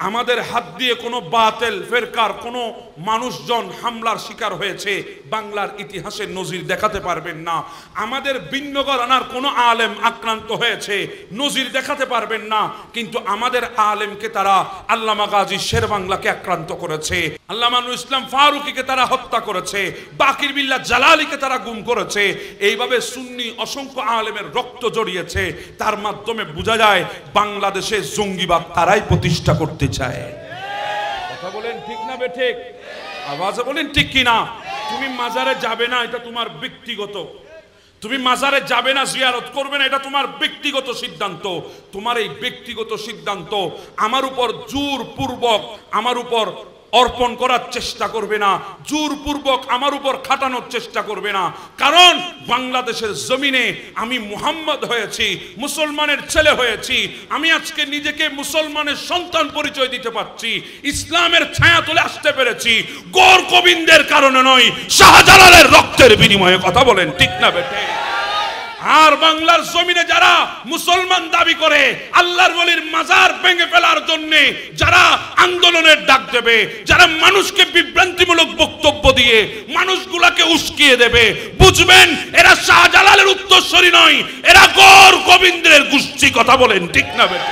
আমাদের হাত দিয়ে কোনো বাতিল ফেরকার কোনো মানুষজন হামলার শিকার হয়েছে বাংলার ইতিহাসে নজির দেখাতে পারবেন না। আমাদের ভিন্ন ঘরানার কোনো আলেম আক্রান্ত হয়েছে নজির দেখাতে পারবেন না, কিন্তু আমাদের আলেমকে তারা আল্লামা গাজী শেরবাংলাকে আক্রান্ত করেছে, আল্লামা নুরুল ইসলাম ফারুকীকে তারা হত্যা করেছে, বাকির বিল্লাহ জালালীকে তারা গুম করেছে। এইভাবে সুন্নি অসংখ্য আলেমের রক্ত জড়িয়েছে। তার মাধ্যমে বোঝা যায় বাংলাদেশে জঙ্গিবাদ তারাই প্রতিষ্ঠা করতে চায়। কথা বলেন ঠিক না বেঠিক? আওয়াজে বলেন ঠিক কিনা? তুমি মাজারে যাবে না, এটা তোমার ব্যক্তিগত। তুমি মাজারে যাবে না, জিয়ারত করবে না, এটা তোমার ব্যক্তিগত সিদ্ধান্ত। তোমার এই ব্যক্তিগত সিদ্ধান্ত আমার উপর জোরপূর্বক আমার উপর অর্পণ করার চেষ্টা করবে না, জোরপূর্বক আমার উপর খাটানোর চেষ্টা করবে না। কারণ বাংলাদেশের জমিনে আমি মুহাম্মদ হয়েছি, মুসলমানের ছেলে হয়েছি। আমি আজকে নিজেকে মুসলমানের সন্তান পরিচয় দিতে পারছি, ইসলামের ছায়া তুলে আসতে পেরেছি গৌর গোবিন্দের কারণে নয়, শাহজালালের রক্তের বিনিময়ে। কথা বলেন ঠিক না বেটে? আর বাংলার জমিনে যারা মুসলমান দাবি করে আল্লাহর ওলির মাজার ভেঙে ফেলার জন্য যারা আন্দোলনের ডাক দেবে, যারা মানুষকে বিভ্রান্তিমূলক বক্তব্য দিয়ে মানুষগুলাকে উস্কিয়ে দেবে, বুঝবেন এরা শাহজালালের উত্তরসূরি নয়, এরা গৌর গোবিন্দের গোষ্ঠী। কথা বলেন ঠিক না বেটা?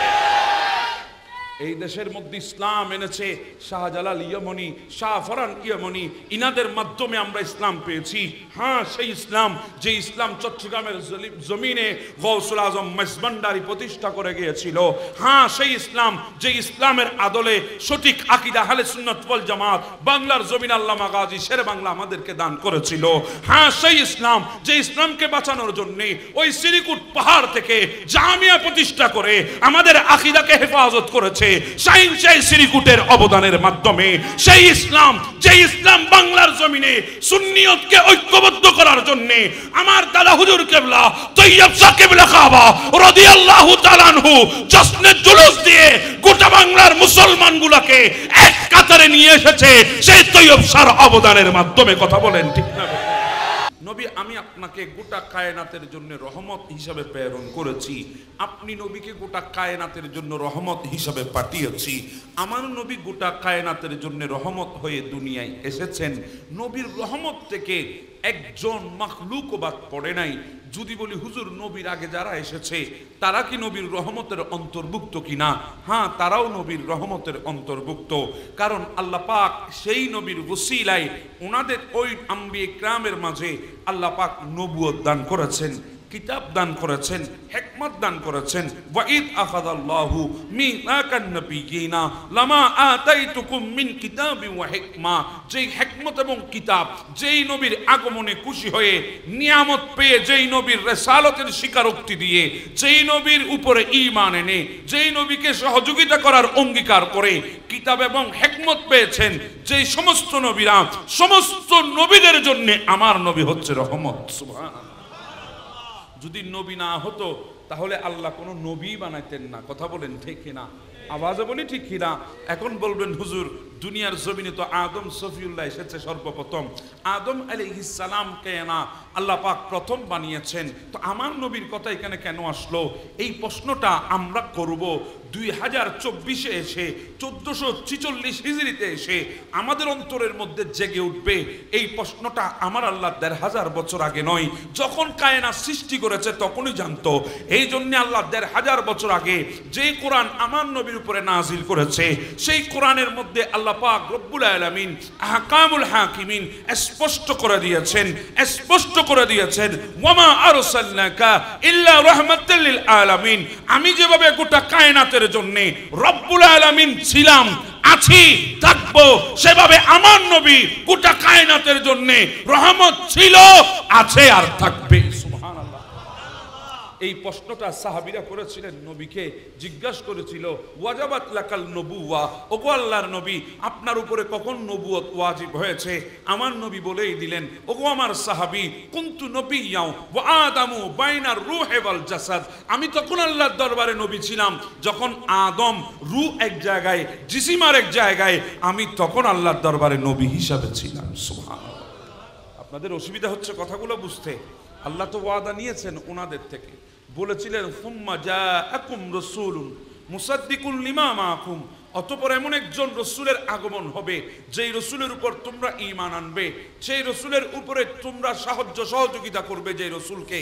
এই দেশের মধ্যে ইসলাম এনেছে শাহজালাল ইয়ামানি, শাহ ফরান ইয়ামানি, ইনাদের মাধ্যমে আমরা ইসলাম পেয়েছি। হ্যাঁ, সেই ইসলাম যে ইসলাম চট্টগ্রামের জমিনে গৌসুল আজম মেজবান্ডারি প্রতিষ্ঠা করে গিয়েছিল। হ্যাঁ, সেই ইসলাম যে ইসলামের আদলে সঠিক আকীদা আহলে সুন্নাত ওয়াল জামাত বাংলার জমিন আল্লামা গাজী শেরবাংলা আমাদেরকে দান করেছিল। হ্যাঁ, সেই ইসলাম যে ইসলামকে বাঁচানোর জন্য ওই সিরিকুট পাহাড় থেকে জামিয়া প্রতিষ্ঠা করে আমাদের আকীদাকে হেফাজত করেছে শাহিন শাহ সিরিকুটের অবদানের মাধ্যমে। সেই ইসলাম যে ইসলাম বাংলার জমিনে সুন্নিয়তকে ঐক্যবদ্ধ করার জন্য আমার দাদা হুজুর কেবলা তৈয়ব শাহ কেবলা কাবা রাদিয়াল্লাহু তাআলা আনহু জশ্নে জুলুস দিয়ে গোটা বাংলার মুসলমানগুলোকে এক কাতারে নিয়ে এসেছে সেই তৈয়ব শাহর অবদানের মাধ্যমে। কথা বলেন ঠিক না? নবী, আমি আপনাকে গোটা কায়নাতের জন্য রহমত হিসাবে প্রেরণ করেছি, আপনি নবীকে গোটা কায়নাতের জন্য রহমত হিসাবে পাঠিয়েছি। আমার নবী গোটা কায়নাতের জন্য রহমত হয়ে দুনিয়ায় এসেছেন। নবীর রহমত থেকে একজন মাখলুকও বাদ পড়ে নাই। যদি বলি হুজুর নবীর আগে যারা এসেছে তারা কি নবীর রহমতের অন্তর্ভুক্ত কিনা? হ্যাঁ, তারাও নবীর রহমতের অন্তর্ভুক্ত। কারণ আল্লাহ পাক সেই নবীর ওসিলায় ওনাদের ওই আম্বিয়ে কিরামের মাঝে আল্লাহ পাক নবুয়ত দান করেছেন, কিতাব দান করেছেন, হিকমত দান করেছেন। ওয়াইদ আখাযাল্লাহু মিসাকান নাবিয়িনা লামা আতাইতুকুম মিন কিতাবি ওয়া হিকমা। যেই হিকমত এবং কিতাব যেই নবীর আগমনে খুশি হয়ে নিয়ামত পেয়ে, যেই নবীর রিসালাতের স্বীকারোক্তি দিয়ে, যেই নবীর উপরে ঈমান এনে, যেই নবীকে সহযোগিতা করার অঙ্গীকার করে কিতাব এবং হিকমত পেয়েছেন, যেই সমস্ত নবীরা সমস্ত নবীদের জন্য আমার নবী হচ্ছে রহমত। সুবহানাল্লাহ। যদি নবী না হতো তাহলে আল্লাহ কোনো নবী বানাইতেন না। কথা বলেন ঠিক কিনা? আওয়াজে বলি ঠিক কিনা? এখন বলবেন হুজুর দুনিয়ার জমিনে তো আদম সফিউল্লাহ এসেছে সর্বপ্রথম, আদম আলাইহিস সালামকে না আল্লাহ পাক প্রথম বানিয়েছেন, তো আমার নবীর কথা এখানে কেন আসলো? এই প্রশ্নটা আমরা করব 2024-এ এসে, 1446 হিজরিতে এসে আমাদের অন্তরের মধ্যে জেগে উঠবে। এই প্রশ্নটা আমার আল্লাহ 1000 বছর আগে নয়, যখন কায়নাত সৃষ্টি করেছে তখনই জানতো। এই জন্য আল্লাহ 1000 বছর আগে যে কোরআন আমার নবীর উপরে নাজিল করেছে, সেই কোরআনের মধ্যে আল্লাহ পাক রব্বুল আলামিন আহকামুল হাকিমিন স্পষ্ট করে দিয়েছেন, স্পষ্ট করে দিয়েছেন ওয়ামা আরসালনাকা ইল্লা রাহমাতাল লিল আলামিন। আমি যেভাবে গোটা কায়নাতের জন্য রব্বুল আলামিন ছিলাম, আছি, থাকবো, সেভাবে আমার নবী গোটা কায়নাতের জন্য রহমত ছিল, আছে আর থাকবে। সুবহানাল্লাহ। এই প্রশ্নটা সাহাবীরা করেছিলেন, নবীকে জিজ্ঞাসা করেছিল ওয়াজাবাত লাকাল নবুওয়া, ওগো আল্লাহর নবী আপনার উপরে কখন নবুয়ত ওয়াজিব হয়েছে? আমার নবী বলেই দিলেন, ওগো আমার সাহাবী, কুনতু নবিয়্যাও ওয়া আদামু বাইনার রূহি ওয়াল জাসাদ। আমি তখন আল্লাহর দরবারে নবী ছিলাম যখন আদম রূহ এক জায়গায়, জিসিম আর এক জায়গায়, আমি তখন আল্লাহর দরবারে নবী হিসাবে ছিলাম। সুবহানাল্লাহ। আপনাদের অসুবিধা হচ্ছে কথাগুলো বুঝতে? আল্লাহ তো ওয়াদা নিয়েছেন ওনাদের থেকে, বলেছিলেন ফুম্মা জাআকুম রাসূলুন মুসাদ্দিকুন লিমা মাআকুম অতঃপর এমন একজন রসুলের আগমন হবে যেই রসুলের উপর তোমরা ঈমান আনবে, সেই রসুলের উপরে তোমরা সাহায্য সহযোগিতা করবে, যে রসুলকে।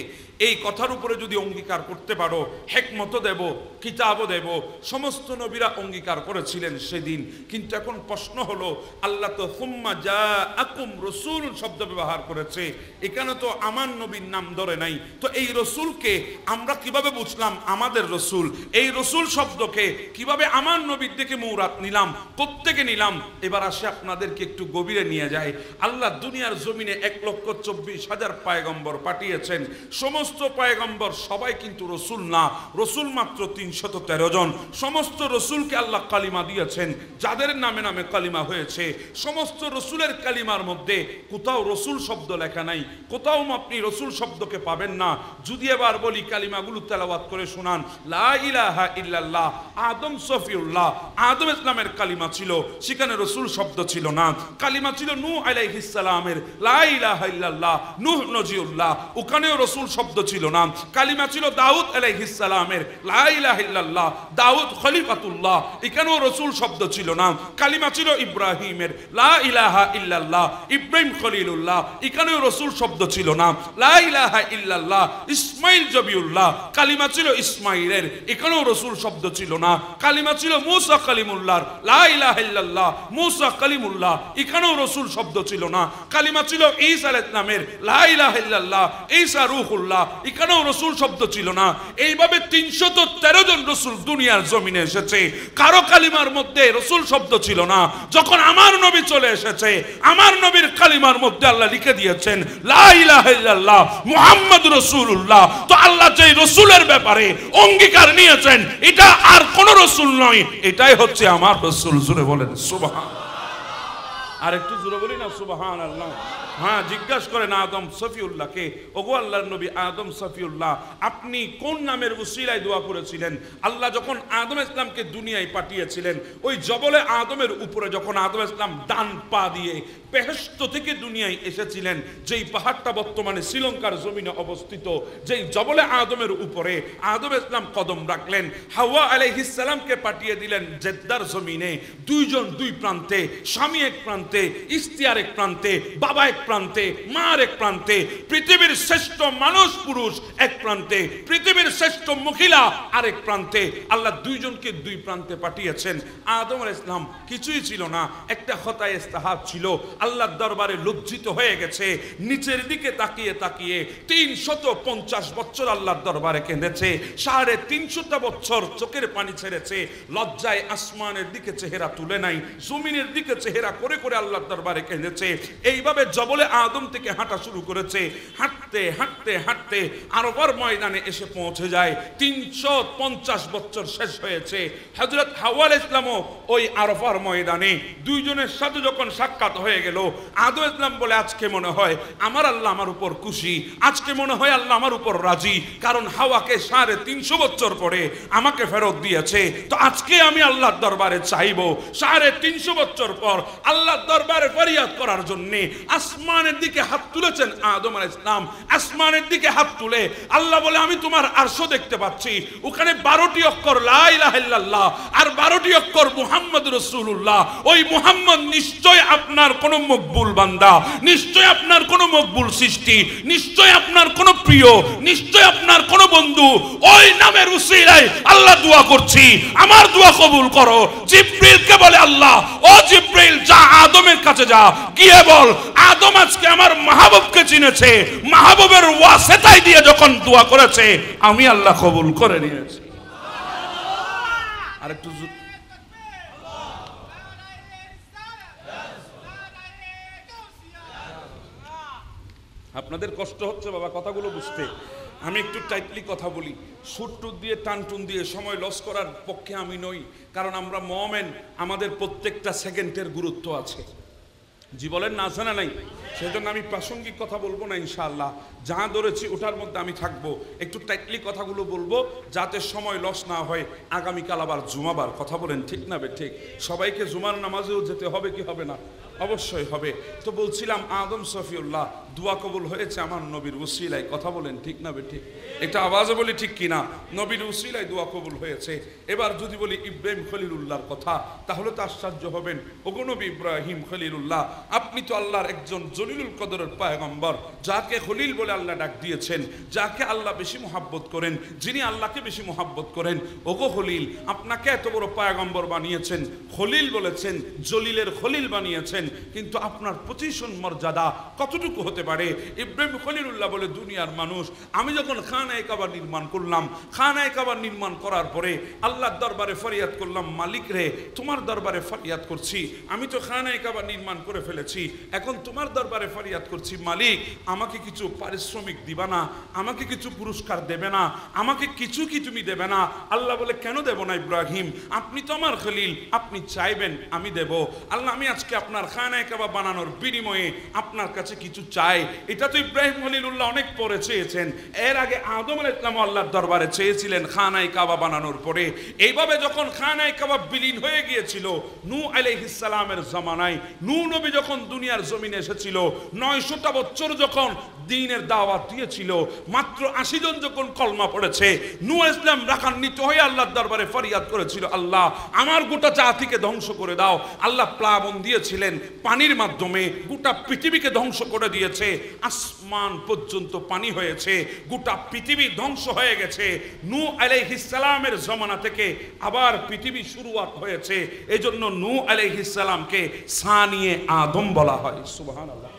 এই কথার উপরে যদি অঙ্গীকার করতে পারো, হিকমত দেব, কিতাবও দেব, সমস্ত নবীরা অঙ্গীকার করেছিলেন সেদিন। কিন্তু এখন প্রশ্ন হলো, আল্লাহ তো সুম্মা জাআকুম রাসূল শব্দ ব্যবহার করেছে, এখানে তো আমার নবীর নাম ধরে নাই। তো এই রসুলকে আমরা কিভাবে বুঝলাম আমাদের রসুল? এই রসুল শব্দকে কিভাবে আমার নবীর দিকে মুরাদ নিলাম, প্রত্যেকে নিলাম? এবার আসে আপনাদেরকে একটু গভীরে নিয়ে যায়। আল্লাহ দুনিয়ার জমিনে 1,24,000 পয়গম্বর পাঠিয়েছেন। সমস্ত পয়গম্বর সবাই কিন্তু রসুল না, রসুল মাত্র 313 জন। সমস্ত রসুলকে আল্লাহ কালিমা দিয়েছেন, যাদের নামে নামে কালিমা হয়েছে। সমস্ত রসুলের কালিমার মধ্যে কোথাও রসুল শব্দ লেখা নাই, কোথাও আপনি রসুল শব্দকে পাবেন না। যদি এবার বলি কালিমাগুলো তেলাওয়াত করে শোনান, লা ইলাহা ইল্লাল্লাহ, আদম সফিউল্লাহ, আদম ইসলামের কালিমা ছিল, সেখানে রসুল শব্দ ছিল না। কালিমা ছিল নূহ আলাইহিস সালামের, লা ইলাহা ইল্লাল্লাহ, নূহ নজিউল্লাহ, ওখানেও রসুল শব্দ ছিল না। কালিমা ছিল দাউদ আলাইহিস সালামের, লা ইলাহা ইল্লাল্লাহ, দাউদ খলিফাতুল্লাহ, এখানেও রসুল শব্দ ছিল না। কালিমা ছিল ইব্রাহিমের, লা ইলাহা ইল্লাল্লাহ, ইব্রাহিম খলিলুল্লাহ, এখানেও রসুল শব্দ ছিল না। লা ইলাহা ইল্লাল্লাহ, ইসমাইল জবিউল্লাহ, কালিমা ছিল ইসমাইলের, এখানেও রসুল শব্দ ছিল না। কালিমা ছিল মুসা কালিমুল্লাহর, লা ইলাহা ইল্লাল্লাহ, মুসা কালিমুল্লাহ, এখানেও রসুল শব্দ ছিল না। কালিমা ছিল ঈসা আলাইহিস সালামের, লা ইলাহা ইল্লাল্লাহ, ঈসা রূহুল্লাহ, এখানেও রসুল শব্দ ছিল না। এইভাবে 313 জন রসুল দুনিয়ার জমিনে এসেছে, কারো কালিমার মধ্যে রসুল শব্দ ছিল না। যখন আমার নবী চলে এসেছে, আমার নবীর কালিমার মধ্যে আল্লাহ লিখে দিয়েছেন লা ইলাহা ইল্লাল্লাহ মুহাম্মাদুর রাসূলুল্লাহ। তো আল্লাহ যে রসুলের ব্যাপারে অঙ্গীকার নিয়েছেন, এটা আর কোন রসুল নয়, এটাই হচ্ছে আমার রসুল। জোরে বলেন সুবহানাল্লাহ। আর একটু জোরে বলি না সুবহানাল্লাহ। হ্যাঁ, জিজ্ঞাসা করেন আদম সফিউল্লাহকে, ওগো আল্লাহর নবী আদম সফিউল্লাহ, আপনি কোন নামের উসিলায় দোয়া করেছিলেন? আল্লাহ যখন আদম ইসলামকে দুনিয়ায় পাঠিয়েছিলেন, ওই জবলে আদমের উপরে যখন আদম ইসলাম ডান পা দিয়ে বেহেশত থেকে দুনিয়ায় এসেছিলেন, যেই পাহাড়টা বর্তমানে শ্রীলঙ্কার জমিনে অবস্থিত, যেই জবলে আদমের উপরে আদম ইসলাম কদম রাখলেন, হাওয়া আলাইহিস সালামকে পাঠিয়ে দিলেন জেদ্দার জমিনে। দুইজন দুই প্রান্তে, স্বামী এক প্রান্তে, স্ত্রী আরেক প্রান্তে, বাবা এক প্রান্তে, মার এক প্রান্তে, পৃথিবীর শ্রেষ্ঠ মানুষ পুরুষ এক প্রান্তে, পৃথিবীর শ্রেষ্ঠ মহিলা আরেক প্রান্তে। আল্লাহ দুইজনকে দুই প্রান্তে পাঠিয়েছেন। আদম আলাইহিস সালাম কিছুই ছিল না, একটা খতায়ে ইস্তেহাব ছিল। আল্লাহর দরবারে লজ্জিত হয়ে গেছে, নিচের দিকে তাকিয়ে তাকিয়ে 350 বছর আল্লাহর দরবারে কেঁদেছে। 350 বছর চোখের পানি ছেড়েছে, লজ্জায় আসমানের দিকে চেহারা তুলে নাই, জমিনের দিকে চেহারা করে করে আল্লাহর দরবারে কেঁদেছে। এইভাবে জবলে আদম থেকে হাঁটা শুরু করেছে। হাঁটতে হাঁটতে হাঁটতে আরফার ময়দানে এসে পৌঁছে যায়। 350 বছর শেষ হয়েছে। হযরত হাওয়া আলাইহিস সালামও ওই আরফার ময়দানে দুইজনের সাথে যখন সাক্ষাৎ হয়ে গেল, আদম ইসলাম বলে আজকে মনে হয় আমার আল্লাহ আমার উপর খুশি, আজকে মনে হয় আল্লাহ আমার উপর রাজি, কারণ হাওয়াকে 350 বছর পরে আমাকে ফেরত দিয়েছে। তো আজকে আমি আল্লাহর দরবারে চাইবো। 350 বছর পর আল্লাহর দরবারে ফরিয়াদ করার জন্য আসমানের দিকে হাত তুলেছেন আদম আলাইহিস সালাম। আসমানের দিকে হাত তুলে আল্লাহ বলে আমি তোমার আরশ দেখতে পাচ্ছি, ওখানে 12টি অক্ষর লা ইলাহা ইল্লাল্লাহ আর 12টি অক্ষর মুহাম্মাদুর রাসূলুল্লাহ। ওই মুহাম্মদ নিশ্চয় আপনার কোন মকবুল বান্দা, নিশ্চয় আপনার কোন মকবুল সৃষ্টি, নিশ্চয় আপনার কোন প্রিয়, নিশ্চয় আপনার কোন বন্ধু। ওই নামের উসিলায় আল্লাহ দোয়া করছি, আমার দোয়া কবুল করো। জিবরিলকে বলে আল্লাহ, ও জিবরিল যা আদমের কাছে যা, গিয়ে বল আদম আজকে আমার মাহবুবকে চিনেছে, মাহবুবের ওয়াসিতায় দিয়ে যখন দোয়া করেছে আমি আল্লাহ কবুল করে নিয়েছি। আরেকটু আপনাদের কষ্ট হচ্ছে বাবা কথাগুলো বুঝতে, আমি একটু টাইটলি কথা বলি। সুরটুর দিয়ে টানটুন দিয়ে সময় লস করার পক্ষে আমি নই, কারণ আমরা মুমিন, আমাদের প্রত্যেকটা সেকেন্ডের গুরুত্ব আছে। জি বলেন না, আছে না নাই? সেজন্য আমি প্রাসঙ্গিক কথা বলবো না ইনশাআল্লাহ, যা ধরেছি ওটার মধ্যে আমি থাকবো। একটু টাইটলি কথাগুলো বলবো যাতে সময় লস না হয়। আগামীকাল আবার জুমাবার, কথা বলেন ঠিক না? ঠিক। সবাইকে জুমার নামাজেও যেতে হবে কি হবে না? অবশ্যই হবে। তো বলছিলাম আদম সফিউল্লাহ দোয়া কবুল হয়েছে আমার নবীর উসিলায়। কথা বলেন ঠিক না বেঠিক? এটা আওয়াজে বলি ঠিক কিনা? নবীর উসিলায় দোয়া কবুল হয়েছে। এবার যদি বলি ইব্রাহিম খলিলুল্লাহর কথা, তাহলে তো আশ্চর্য হবেন। ওগো নবী ইব্রাহিম খলিলুল্লাহ, আপনি তো আল্লাহর একজন জলিলুল কদরের পয়গম্বর, যাকে খলিল বলে আল্লাহ ডাক দিয়েছেন, যাকে আল্লাহ বেশি মহাব্বত করেন, যিনি আল্লাহকে বেশি মহাব্বত করেন। ওগো খলিল, আপনাকে এত বড় পয়গম্বর বানিয়েছেন, খলিল বলেছেন, জলিলের খলিল বানিয়েছেন, কিন্তু আপনার পজিশন মর্যাদা কতটুকু হতে পারে? ইব্রাহিম খলিলুল্লাহ বলে, দুনিয়ার মানুষ, আমি যখন খানায়ে কাবা নির্মাণ করলাম, খানায়ে কাবা নির্মাণ করার পরে আল্লাহর দরবারে ফরিয়াদ করলাম, মালিক রে, তোমার দরবারে ফরিয়াদ করছি, আমি তো খানায়ে কাবা নির্মাণ করে ফেলেছি, এখন তোমার দরবারে ফরিয়াদ করছি, মালিক আমাকে কিছু পারিশ্রমিক দিবা না? আমাকে কিছু পুরস্কার দেবে না? আমাকে কিছু কি তুমি দেবে না? আল্লাহ বলে, কেন দেব না ইব্রাহিম, আপনি তো আমার খলিল, আপনি চাইবেন আমি দেব। আল্লাহ, আমি আজকে আপনার খানায়ে কাবা বানানোর বিনিময়ে আপনার কাছে কিছু চাই। এটা তো ইব্রাহিম খলিলুল্লাহ অনেক পরে চেয়েছেন। এর আগে আদম আলাইহিস সালাম আল্লাহর দরবারে চেয়েছিলেন খানায়ে কাবা বানানোর পরে। এইভাবে যখন খানায়ে কাবা বিলীন হয়ে গিয়েছিল নূহ আলাইহিস সালামের জামানায়, নূহ নবী যখন দুনিয়ার জমিনে এসেছিল, 900টা বছর যখন দ্বীনের দাওয়াত দিয়েছিল, মাত্র 80 জন যখন কলমা পড়েছে, নূহ ইসলাম রাগান্বিত হয়ে আল্লাহর দরবারে ফরিয়াদ করেছিল, আল্লাহ আমার গোটা জাতিকে ধ্বংস করে দাও। আল্লাহ প্লাবন দিয়েছিলেন পানির মাধ্যমে, গোটা পৃথিবীকে ধ্বংস করে দিয়েছে, আসমান পর্যন্ত পানি হয়েছে, গোটা পৃথিবী ধ্বংস হয়ে গেছে। নূহ আলাইহিস সালামের জমানা থেকে আবার পৃথিবী শুরুয়াত হয়েছে। এজন্য নূহ আলাইহিস সালামকে সানিয়ে আদম বলা হয়। সুবহানাল্লাহ।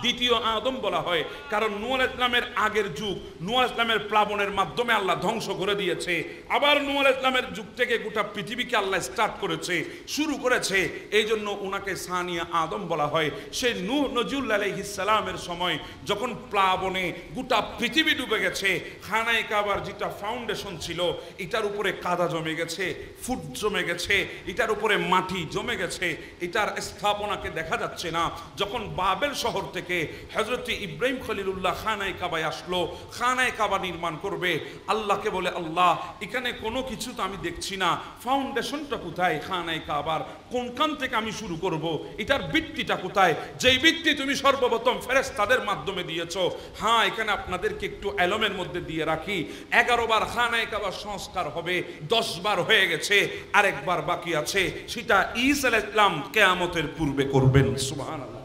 দ্বিতীয় আদম বলা হয়, কারণ নূহ আলাইহিস সালামের আগের যুগ, নূহ আলাইহিস সালামের প্লাবনের মাধ্যমে আল্লাহ ধ্বংস করে দিয়েছে। আবার নূহ আলাইহিস সালামের যুগ থেকে গোটা পৃথিবীকে আল্লাহ স্টার্ট করেছে, শুরু করেছে। এই জন্য ওনাকে সানিয়া আদম বলা হয়। সেই নূহ নজরুল আলাইহিস সালামের সময় যখন প্লাবনে গোটা পৃথিবী ডুবে গেছে, খানায়ে কাবার যেটা ফাউন্ডেশন ছিল, এটার উপরে কাদা জমে গেছে, ফুট জমে গেছে, এটার উপরে মাটি জমে গেছে, এটার স্থাপনাকে দেখা যাচ্ছে না। যখন বাবেল শহর থেকে হযরত ইব্রাহিম খলিলুল্লাহ খানায়ে কাবায় আসলো, খানায়ে কাবা নির্মাণ করবে, আল্লাহকে বলে, আল্লাহ এখানে কোনো কিছু তো আমি দেখছি না, ফাউন্ডেশনটা কোথায় খানায়ে কাবার, কোনখান থেকে আমি শুরু করব, এটার ভিত্তিটা কোথায়, যেই ভিত্তি তুমি সর্বপ্রথম ফেরেশতাদের মাধ্যমে দিয়েছো। হ্যাঁ, এখানে আপনাদেরকে একটু এলমের মধ্যে দিয়ে রাখি, 11 বার খানায়ে কাবা সংস্কার হবে, 10 বার হয়ে গেছে, আরেকবার বাকি আছে, সেটা ঈসা আলাইহিস সালাম কিয়ামতের পূর্বে করবেন। সুবহানাল্লাহ।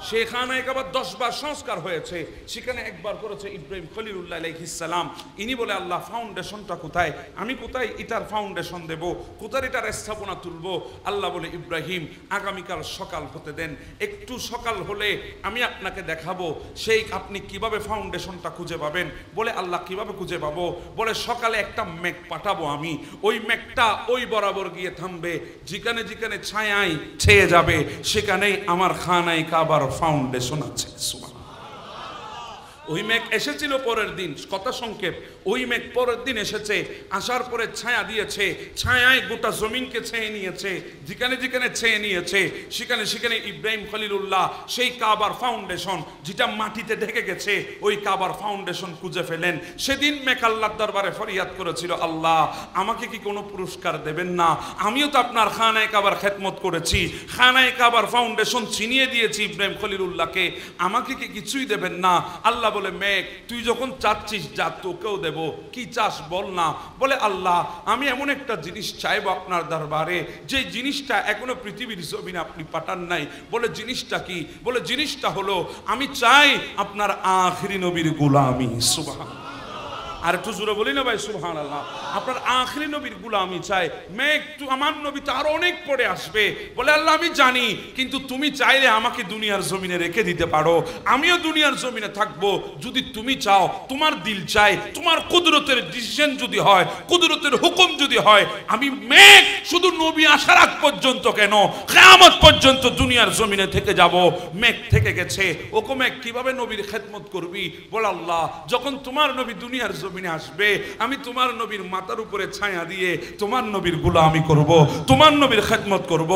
সেই খানায়ে কাবা 10 বার সংস্কার হয়েছে, সেখানে একবার করেছে ইব্রাহিম খলিলুল্লাহ আলাইহিস সালাম। ইনি বলে, আল্লাহ ফাউন্ডেশনটা কোথায়, আমি কোথায় এটার ফাউন্ডেশন দেব, কোথায় এটার স্থাপনা তুলব? আল্লাহ বলে, ইব্রাহিম আগামীকাল সকাল হতে দেন, একটু সকাল হলে আমি আপনাকে দেখাবো সেই আপনি কিভাবে ফাউন্ডেশনটা খুঁজে পাবেন। বলে, আল্লাহ কিভাবে খুঁজে পাবো? বলে, সকালে একটা মেঘ পাঠাবো আমি, ওই মেঘটা ওই বরাবর গিয়ে থামবে, যেখানে যেখানে ছায়ায় ছেয়ে যাবে সেখানেই আমার খানায়ে কাবার ফাউন্ডেশন আছে। ওই মেঘ এসেছিল পরের দিন, কথা সংক্ষেপ, ওই মেঘ পরের দিন এসেছে, আসার পরে ছায়া দিয়েছে, ছায়ায় গোটা জমিনকে ছেয়ে নিয়েছে, যেখানে যেখানে ছেয়ে নিয়েছে সেখানে সেখানে ইব্রাহিম খলিলুল্লাহ সেই কাবার ফাউন্ডেশন যেটা মাটিতে ঢেকে গেছে, ওই কাবার ফাউন্ডেশন খুঁজে ফেলেন। সেদিন মেঘ আল্লাহর দরবারে ফরিয়াদ করেছিল, আল্লাহ আমাকে কি কোনো পুরস্কার দেবেন না? আমিও তো আপনার খানায়ে কাবার খেদমত করেছি, খানায়ে কাবার ফাউন্ডেশন চিনিয়ে দিয়েছি ইব্রাহিম খলিলুল্লাহকে, আমাকে কি কিছুই দেবেন না? আল্লাহ বলে, মেঘ তুই যখন চাচ্ছিস যা, তোকেও দেব, কি চাস বল না। বলে, আল্লাহ আমি এমন একটা জিনিস চাইবো আপনার দরবারে, যে জিনিসটা এখনো পৃথিবীর জমিনে আপনি পাঠান নাই। বলে, জিনিসটা কি? বলে, জিনিসটা হলো আমি চাই আপনার আখিরি নবীর গোলামি। সুবহানাল্লাহ। আর একটু জোরে বলি না ভাই, সুবহানাল্লাহ। আপনার আখিরি নবীর গোলামি চাই। মেঘ আমার নবী তো আরো অনেক পরে আসবে। বলে, আল্লাহ আমি জানি, কিন্তু তুমি চাইলে আমাকে দুনিয়ার জমিনে রেখে দিতে পারো, আমিও দুনিয়ার জমিনে থাকবো। যদি তুমি চাও, তোমার দিল চাই, তোমার কুদরতের ডিসিশন যদি হয়, কুদরতের হুকুম যদি হয়, আমি মেঘ শুধু নবী আসার আগ পর্যন্ত কেন, কিয়ামত পর্যন্ত দুনিয়ার জমিনে থেকে যাব। মেঘ থেকে গেছে। ওকে মেঘ কিভাবে নবীর খেদমত করবি? বলে, আল্লাহ যখন তোমার নবী দুনিয়ার জমিনে আসবে, আমি তোমার নবীর মাথার উপরে ছায়া দিয়ে তোমার নবীর গোলামি করব, তোমার নবীর খেদমত করব।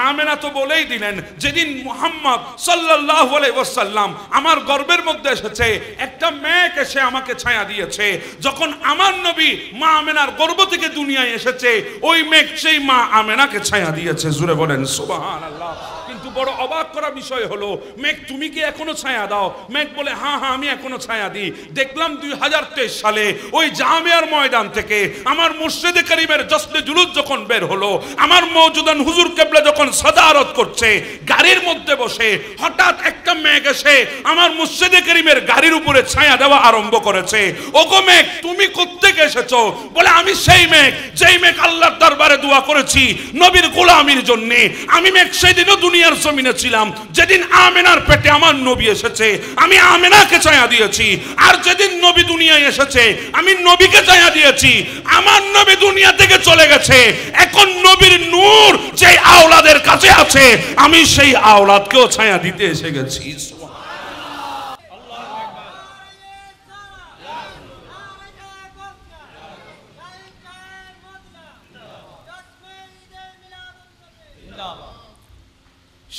আমেনা তো বলেই দিলেন, যেদিন মুহাম্মদ সাল্লাল্লাহু আলাইহি ওয়াসাল্লাম আমার গর্ভের মধ্যে এসেছে, একটা মেঘ এসে আমাকে ছায়া দিয়েছে। যখন আমার নবী মা আমেনার গর্ভ থেকে দুনিয়ায় এসেছে, ওই মেঘ সেই মা আমেনাকে ছায়া দিয়েছে। জোরে বলেন সুবহানাল্লাহ। কিন্তু বড় অবাক করা বিষয় হলো, মেঘ তুমি কি এখনো ছায়া দাও? মেঘ বলে হ্যাঁ হ্যাঁ আমি এখনো ছায়া দিই। দেখলাম 2023 সালে ওই জামিয়ার ময়দান থেকে আমার মুর্শিদে কারিমের জশ্নে জুলুস যখন বের হলো, আমার মওজুদান হুজুর কেবলা যখন সাদারত করছে গাড়ির মধ্যে বসে, হঠাৎ একটা মেঘ এসে আমার মুর্শিদে কারিমের গাড়ির উপরে ছায়া দেওয়া আরম্ভ করেছে। ওগো মেঘ তুমি কোত্থেকে এসেছো? বলে আমি সেই মেঘ যেই মেঘ আল্লাহর দরবারে দোয়া করেছি নবীর গোলামির জন্য। আমি মেঘ সেদিনও দুনিয়ার জমিনে ছিলাম যেদিন আমেনার পেটে আমার নবী এসেছে, আমি আমেনাকে ছায়া দিয়েছি। আর যেদিন নবী দুনিয়ায় এসেছে আমি নবীকে ছায়া দিয়েছি। আমার নবী দুনিয়া থেকে চলে গেছে, এখন নবীর নূর যে আওলাদের কাছে আছে আমি সেই আওলাদকেও ছায়া দিতে এসে গেছি।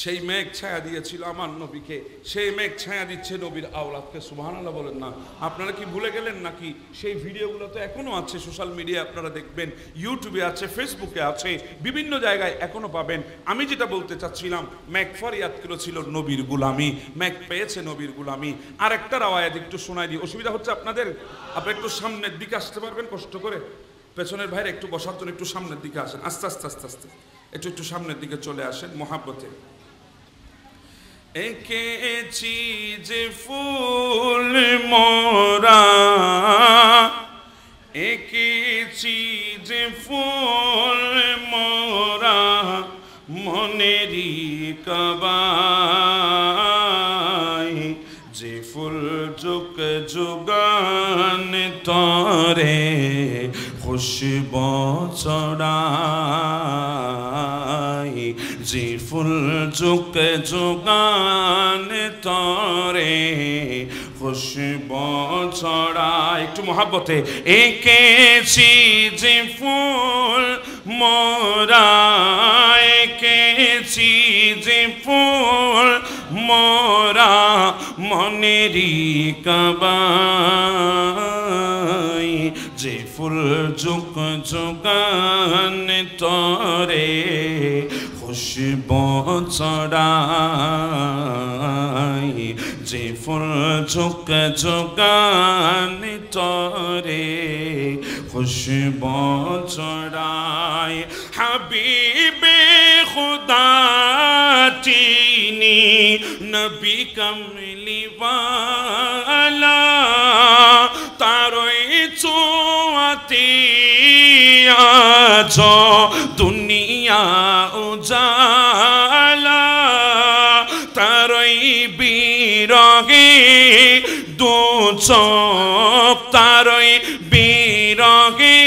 সেই মেঘ ছায়া দিয়েছিল আমার নবীকে, সেই মেঘ ছায়া দিচ্ছে নবীর আওলাদকে। সুবহানাল্লাহ বলেন না। আপনারা কি ভুলে গেলেন নাকি? সেই ভিডিওগুলো তো এখনো আছে সোশ্যাল মিডিয়ায়, আপনারা দেখবেন, ইউটিউবে আছে, ফেসবুকে আছে, বিভিন্ন জায়গায় এখনো পাবেন। আমি যেটা বলতে চাচ্ছিলাম, মেঘ ফরিয়াদ করেছিল নবীর গোলামি, মেঘ পেয়েছে নবীর গোলামি। আর একটা রাওয়ায়াত একটু শোনাই দিই, অসুবিধা হচ্ছে আপনাদের? আপনি একটু সামনের দিকে আসতে পারবেন কষ্ট করে? পেছনের ভাইরা একটু বসার জন্য একটু সামনের দিকে আসেন, আস্তে আস্তে আস্তে আস্তে একটু সামনের দিকে চলে আসেন মোহাব্বতে। এঁকেছি যে ফুল মোরা, এঁকেছি যে ফুল মোরা মনেরই কাবায়, যে ফুল যুগ যুগান তরে খুশবু ছড়ায়, যে ফুল যুগ যুগান তরে খুশবু ছড়ায়। একটু মহাব্বতে। এঁকেছি যে ফুল মোরা, এঁকেছি যে ফুল মোরা মনেরই কাবায়, যে ফুল যুগ যুগান তরে খুশবু ছড়ায়, যে ফুল যুগ যুগান তরে খুশবু ছড়ায়। হাবিবে খুদা চিনি নবী কমলি ওয়ালা, তারই ছোঁয়াতে আজ দুনিয়া উজালা, তারই বিরহে দু চোখ, তারই বিরহে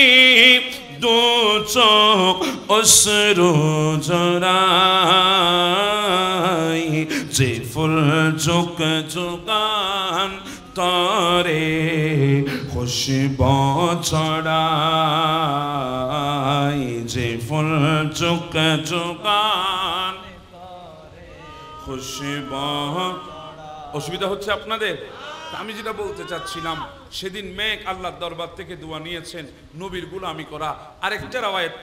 দু চোখ অশ্রু ঝরায়, যে ফুল যুগ যুগান তরে খুশবু ছড়ায়, যে ফুল যুগ যুগান খুশবু। অসুবিধা হচ্ছে আপনাদের? আমি যেটা বলতে চাচ্ছিলাম, সেদিন মেঘ আল্লাহর দরবার থেকে দোয়া নিয়েছেন নবীর গোলামি করা। আরেকটা রাওয়ায়াত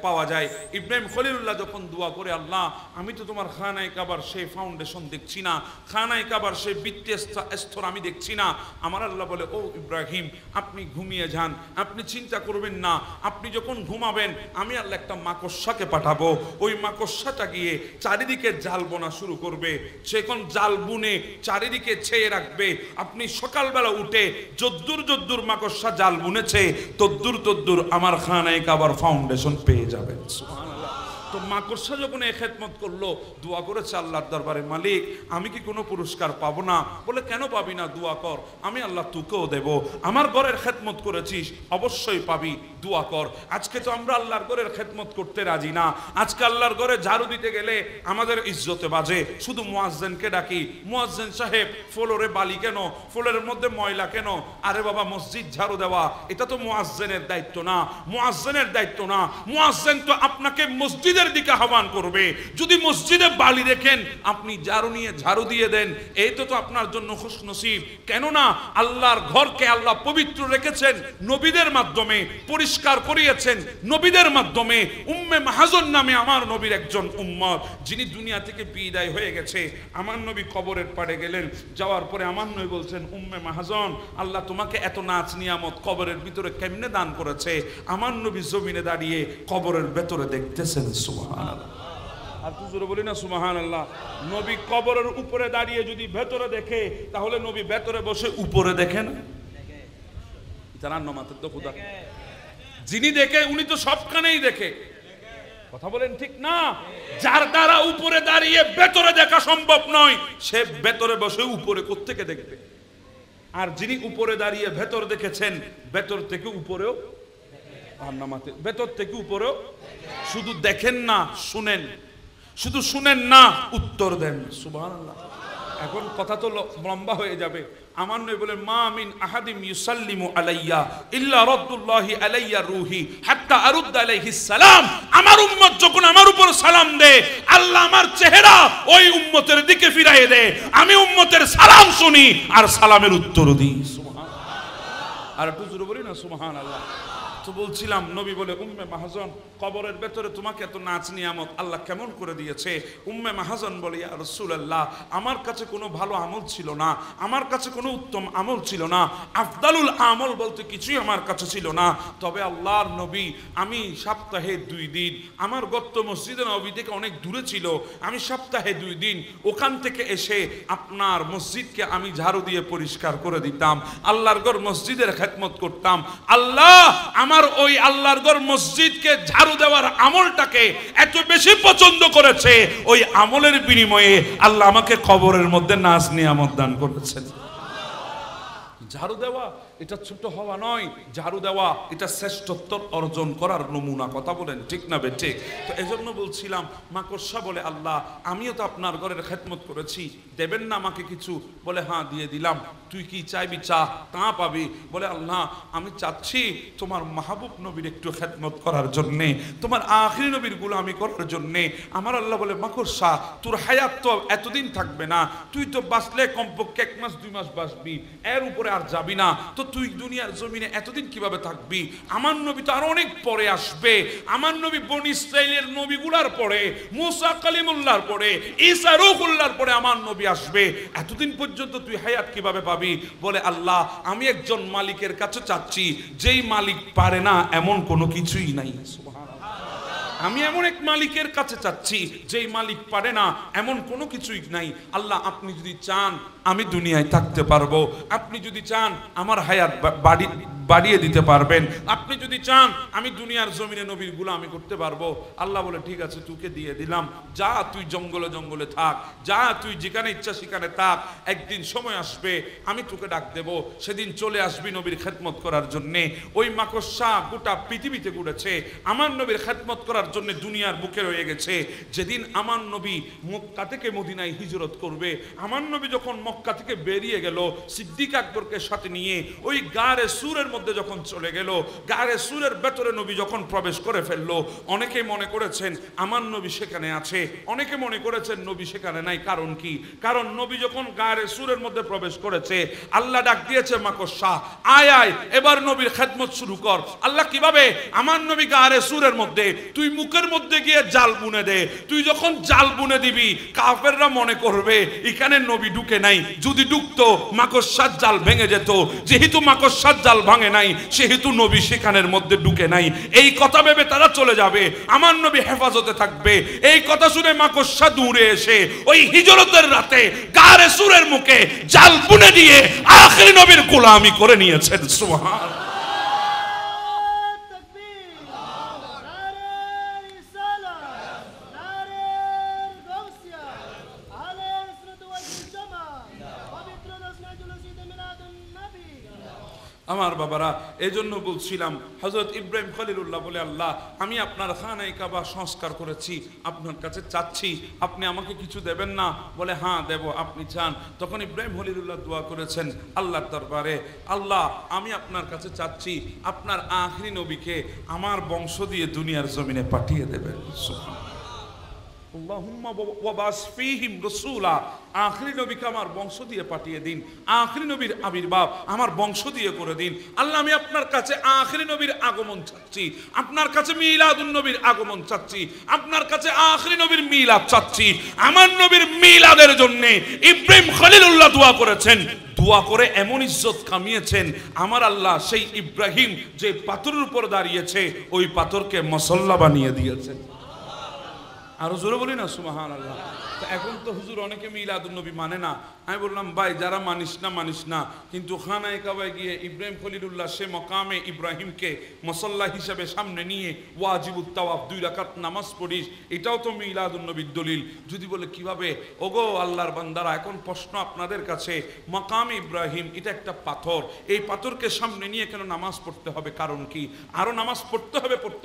পাওয়া যায়, ইব্রাহিম খলিলুল্লাহ যখন দোয়া করে, আল্লাহ আমি তো তোমার খানায় কাবার সেই ফাউন্ডেশন দেখছি না, খানায় কাবার সেই ভিত্তি স্তর আমি দেখছি না। আমার আল্লাহ বলে, ও ইব্রাহিম আপনি ঘুমিয়ে যান, আপনি চিন্তা করবেন না, আপনি যখন ঘুমাবেন আমি আল্লাহ একটা মাকড়সাকে পাঠাবো, ওই মাকড়সাটা গিয়ে চারিদিকে জাল বোনা শুরু করবে, সেখন জাল বুনে চারিদিকে ছেয়ে রাখবে। আপনি সকালবেলা উঠে যদ্দুর যদ্দুর মাকড়সা জাল বুনেছে তদ্দুর তদ্দুর আমার খানায় কাবার ফাউন্ডেশন পেয়ে যাবেন। সুবহানাল্লাহ। তো মাকড়সা যখন এই খেদমত করলো, দোয়া করেছে আল্লাহর দরবারে, মালিক আমি কি কোনো পুরস্কার পাবো না? বলে কেন পাবি না, দোয়া কর, আমি আল্লাহ তোকেও দেব। আমার ঘরের খেদমত করেছিস, অবশ্যই পাবি, দোয়া কর। আজকে তো আমরা আল্লাহর ঘরের খেদমত করতে রাজি না। আজকে আল্লাহর ঘরে ঝাড়ু দিতে গেলে আমাদের ইজ্জতে বাজে, শুধু মুয়াজ্জিনকে ডাকি, মুয়াজ্জিন সাহেব ফ্লোরে বালি কেন, ফ্লোরের মধ্যে ময়লা কেন? আরে বাবা মসজিদ ঝাড়ু দেওয়া এটা তো মুয়াজ্জিনের দায়িত্ব না, মুয়াজ্জিনের দায়িত্ব না। মুয়াজ্জিন তো আপনাকে মসজিদ মসজিদের দিকে আহ্বান করবে। যদি মসজিদে বালি রেখেন, আপনি ঝাড়ু নিয়ে ঝাড়ু দিয়ে দেন, এই তো আপনার জন্য খুশনসিব। কেননা আল্লাহর ঘরকে আল্লাহ পবিত্র রেখেছেন নবীদের মাধ্যমে, পরিষ্কার করিয়েছেন নবীদের মাধ্যমে। উম্মে মাহাজন নামে আমার নবীর একজন উম্মত, যিনি দুনিয়া থেকে বিদায় হয়ে গেছে। আমার নবী কবরের পাড়ে গেলেন, যাওয়ার পরে আমার নবী বলছেন, উম্মে মাহাজন, আল্লাহ তোমাকে এত নাচ নিয়ামত কবরের ভিতরে কেমনে দান করেছে? আমার নবী জমিনে দাঁড়িয়ে কবরের ভেতরে দেখতেছেন। সুবহানাল্লাহ। আর তুজুরে বলি না সুবহানাল্লাহ। নবী কবরের উপরে দাঁড়িয়ে যদি ভেতরে দেখে, তাহলে নবী ভেতরে বসে উপরে দেখেন জানান মাত্র তো খুদা। যিনি দেখে উনি তো সবখানেই দেখে, কথা বলেন ঠিক না? যার দ্বারা উপরে দাঁড়িয়ে ভেতরে দেখা সম্ভব নয়, সে ভেতরে বসে উপরে কোত্থেকে দেখবে? আর যিনি উপরে দাঁড়িয়ে ভেতর দেখেছেন, ভেতর থেকে উপরেও, ভেতর থেকে উপরেও। শুধু দেখেন না, শুনেন। শুধু শুনেন না, উত্তর দেন। সুবহানাল্লাহ। এখন কথা তো লম্বা হয়ে যাবে। আমার নবী বলেন, মা মিন আহাদিম ইউসাল্লিমু আলাইয়া ইল্লা রাদ্দুল্লাহি আলাইয়া রূহি হাত্তা আরুদ আলাইহিস সালাম। আমার উম্মত যখন আমার উপর সালাম দেয়, আল্লাহ আমার চেহারা ওই উম্মতের দিকে ফিরিয়ে দেয়। আমি উম্মতের সালাম শুনি আর সালামের উত্তর দিই। সুবহানাল্লাহ। আর একটু জোরে বলি না সুবহানাল্লাহ। তো বলছিলাম, নবী বলে, উম্মে মাহাজন, কবরের ভেতরে তোমাকে এত নাচ নিয়ামত আল্লাহ কেমন করে দিয়েছে? উম্মে মাহাজন বলে, ইয়া রাসূলুল্লাহ, আমার কাছে কোনো ভালো আমল ছিল না, আমার কাছে কোনো উত্তম আমল ছিল না, আফদালুল আমল বলতে কিছুই আমার কাছে ছিল না। তবে আল্লাহর নবী, আমি সপ্তাহে 2 দিন, আমার গত মসজিদে নবী থেকে অনেক দূরে ছিল, আমি সপ্তাহে 2 দিন ওখান থেকে এসে আপনার মসজিদকে আমি ঝাড়ু দিয়ে পরিষ্কার করে দিতাম, আল্লাহর ঘর মসজিদের খেদমত করতাম। আল্লাহ আমার ওই আল্লাহর ঘর মসজিদকে ঝাড়ু দেওয়ার আমলটাকে এত বেশি পছন্দ করেছে, ওই আমলের বিনিময়ে আল্লাহ আমাকে কবরের মধ্যে নাজ নিয়ামত দান করেছেন। ঝাড়ু দেওয়া এটা ছোট হওয়া নয়, ঝাড়ু দেওয়া এটা শ্রেষ্ঠত্ব অর্জন করার নমুনা। কথা বলেন ঠিক না বেঠিক? তো এজন্য বলছিলাম, মাকড়সা বলে, আল্লাহ আমিও তো আপনার ঘরের খেদমত করেছি, দেবেন না আমাকে কিছু? বলে, হ্যাঁ দিয়ে দিলাম। তুই কি চাইবি? চা, তা পাবি। বলে, আল্লাহ আমি চাচ্ছি তোমার মাহবুব নবীর একটু খেদমত করার জন্যে, তোমার আখিরি নবীর গোলামি করার জন্যে। আমার আল্লাহ বলে, মাকড়সা তোর হায়াত তো এতদিন থাকবে না, তুই তো বাঁচলে কমপক্ষে 1 মাস 2 মাস বাঁচবি, এর উপরে আর যাবি না, তো তুই দুনিয়ার জমিনে এতদিন কিভাবে থাকবি? আমার নবী তো আরো অনেক পরে আসবে। আমার নবী বনি ইসরাইলের নবীগুলার পরে, মুসা কালিমুল্লাহর পরে, ঈসা রূহুল্লাহর পরে আমার নবী আসবে। এতদিন পর্যন্ত তুই হায়াত কিভাবে পাবি? বলে, আল্লাহ আমি একজন মালিকের কাছে চাচ্ছি, যেই মালিক পারে না এমন কোনো কিছুই নাই। আমি এমন এক মালিকের কাছে চাচ্ছি, যেই মালিক পারে না এমন কোনো কিছুই নাই। আল্লাহ আপনি যদি চান আমি দুনিয়ায় থাকতে পারবো, আপনি যদি চান আমার হায়াত বাড়িয়ে দিতে পারবেন, আপনি যদি চান আমি দুনিয়ার জমিনে নবীর গোলামি করতে পারবো। আল্লাহ বলে, ঠিক আছে তোকে দিয়ে দিলাম, যা তুই জঙ্গলে জঙ্গলে থাক, যা তুই যেখানে ইচ্ছা সেখানে থাক। একদিন সময় আসবে আমি তোকে ডাক দেব, সেদিন চলে আসবি নবীর খেদমত করার জন্যে। ওই মাকড়সা গোটা পৃথিবীতে ঘুরেছে, আমার নবীর খেদমত করার জন্য দুনিয়ার বুকে রয়ে গেছে। যেদিন আমার নবী মক্কা থেকে মদিনায় হিজরত করবে, আমার নবী যখন মক্কা থেকে বেরিয়ে গেল, সিদ্দিক আকবরকে সাথে নিয়ে ওই গারে সুরের মধ্যে যখন চলে গেল, গারে সুরের ভেতরে নবী যখন প্রবেশ করে ফেললো, অনেকে মনে করেছেন আমার নবী সেখানে আছে, অনেকে মনে করেছেন নবী সেখানে নাই। কারণ কি? কারণ নবী যখন গারে সুরের মধ্যে প্রবেশ করেছে, আল্লাহ ডাক দিয়েছে, মাকড়সা আয় আয় এবার নবীর খেদমত শুরু কর। আল্লাহ কিভাবে? আমার নবী গারে সুরের মধ্যে, তুই মুখের মধ্যে গিয়ে জাল বুনে দে। তুই যখন জাল বুনে দিবি, কাফেররা মনে করবে এখানে নবী ঢুকে নাই। যদি ঢুকতো মাকড়সার জাল ভেঙে যেত। যেহেতু মাকড়সার জাল ভাঙে নাই, সেহেতু নবী সেখানের মধ্যে ঢুকে নাই। এই কথা ভেবে তারা চলে যাবে, আমার নবী হেফাজতে থাকবে। এই কথা শুনে মাকড়সা দূরে এসে ওই হিজরতের রাতে গারে সুরের মুখে জাল বুনে দিয়ে আখিরি নবীর গোলামি করে নিয়েছেন। সুবহানাল্লাহ। আমার বাবারা, এই জন্য বলছিলাম হযরত ইব্রাহিম খলিলুল্লাহ বলে, আল্লাহ আমি আপনার খানায়ে কাবা সংস্কার করেছি, আপনার কাছে চাচ্ছি, আপনি আমাকে কিছু দেবেন না? বলে হ্যাঁ দেব, আপনি চান। তখন ইব্রাহিম খলিলুল্লাহ দোয়া করেছেন আল্লাহর দরবারে, আল্লাহ আমি আপনার কাছে চাচ্ছি আপনার আখরি নবীকে আমার বংশ দিয়ে দুনিয়ার জমিনে পাঠিয়ে দেবেন। আল্লাহুম্মা ওয়াবাস ফীহিম রাসূলা, আখরি নবীকে আমার বংশ দিয়ে পাঠিয়ে দিন, আখরি নবীর আবির্ভাব আমার বংশ দিয়ে করে দিন। আল্লাহ আমি আপনার কাছে আখরি নবীর আগমন চাচ্ছি, আপনার কাছে মিলাদুন নবীর আগমন চাচ্ছি, আপনার কাছে আখরি নবীর মিলাদ চাচ্ছি। আমার নবীর মিলাদের জন্য ইব্রাহিম খলিলুল্লাহ দোয়া করেছেন, দোয়া করে এমন ইজ্জত কামিয়েছেন আমার আল্লাহ সেই ইব্রাহিম যে পাথরের উপর দাঁড়িয়েছে ওই পাথরকে মুসল্লা বানিয়ে দিয়েছেন। আরো জোরে বলি না সুবহানাল্লাহ। এখন তো হুজুর অনেকে মিলাদুন নবী মানে না। আমি বললাম ভাই যারা মানিস না, কিন্তু খানায়ে কাবায় গিয়ে ইব্রাহিম খলিলুল্লাহ সে মকামে ইব্রাহিমকে মুসল্লা হিসেবে সামনে নিয়ে ওয়াজিবুত তাওয়াফ 2 রাকাত নামাজ পড়িস, এটাও তো মিলাদুন নবীর দলিল। যদি বলে কিভাবে? ওগো আল্লাহর বান্দারা, এখন প্রশ্ন আপনাদের কাছে, মকামে ইব্রাহিম এটা একটা পাথর, এই পাথরকে সামনে নিয়ে কেন নামাজ পড়তে হবে? কারণ কি? আরো নামাজ পড়তে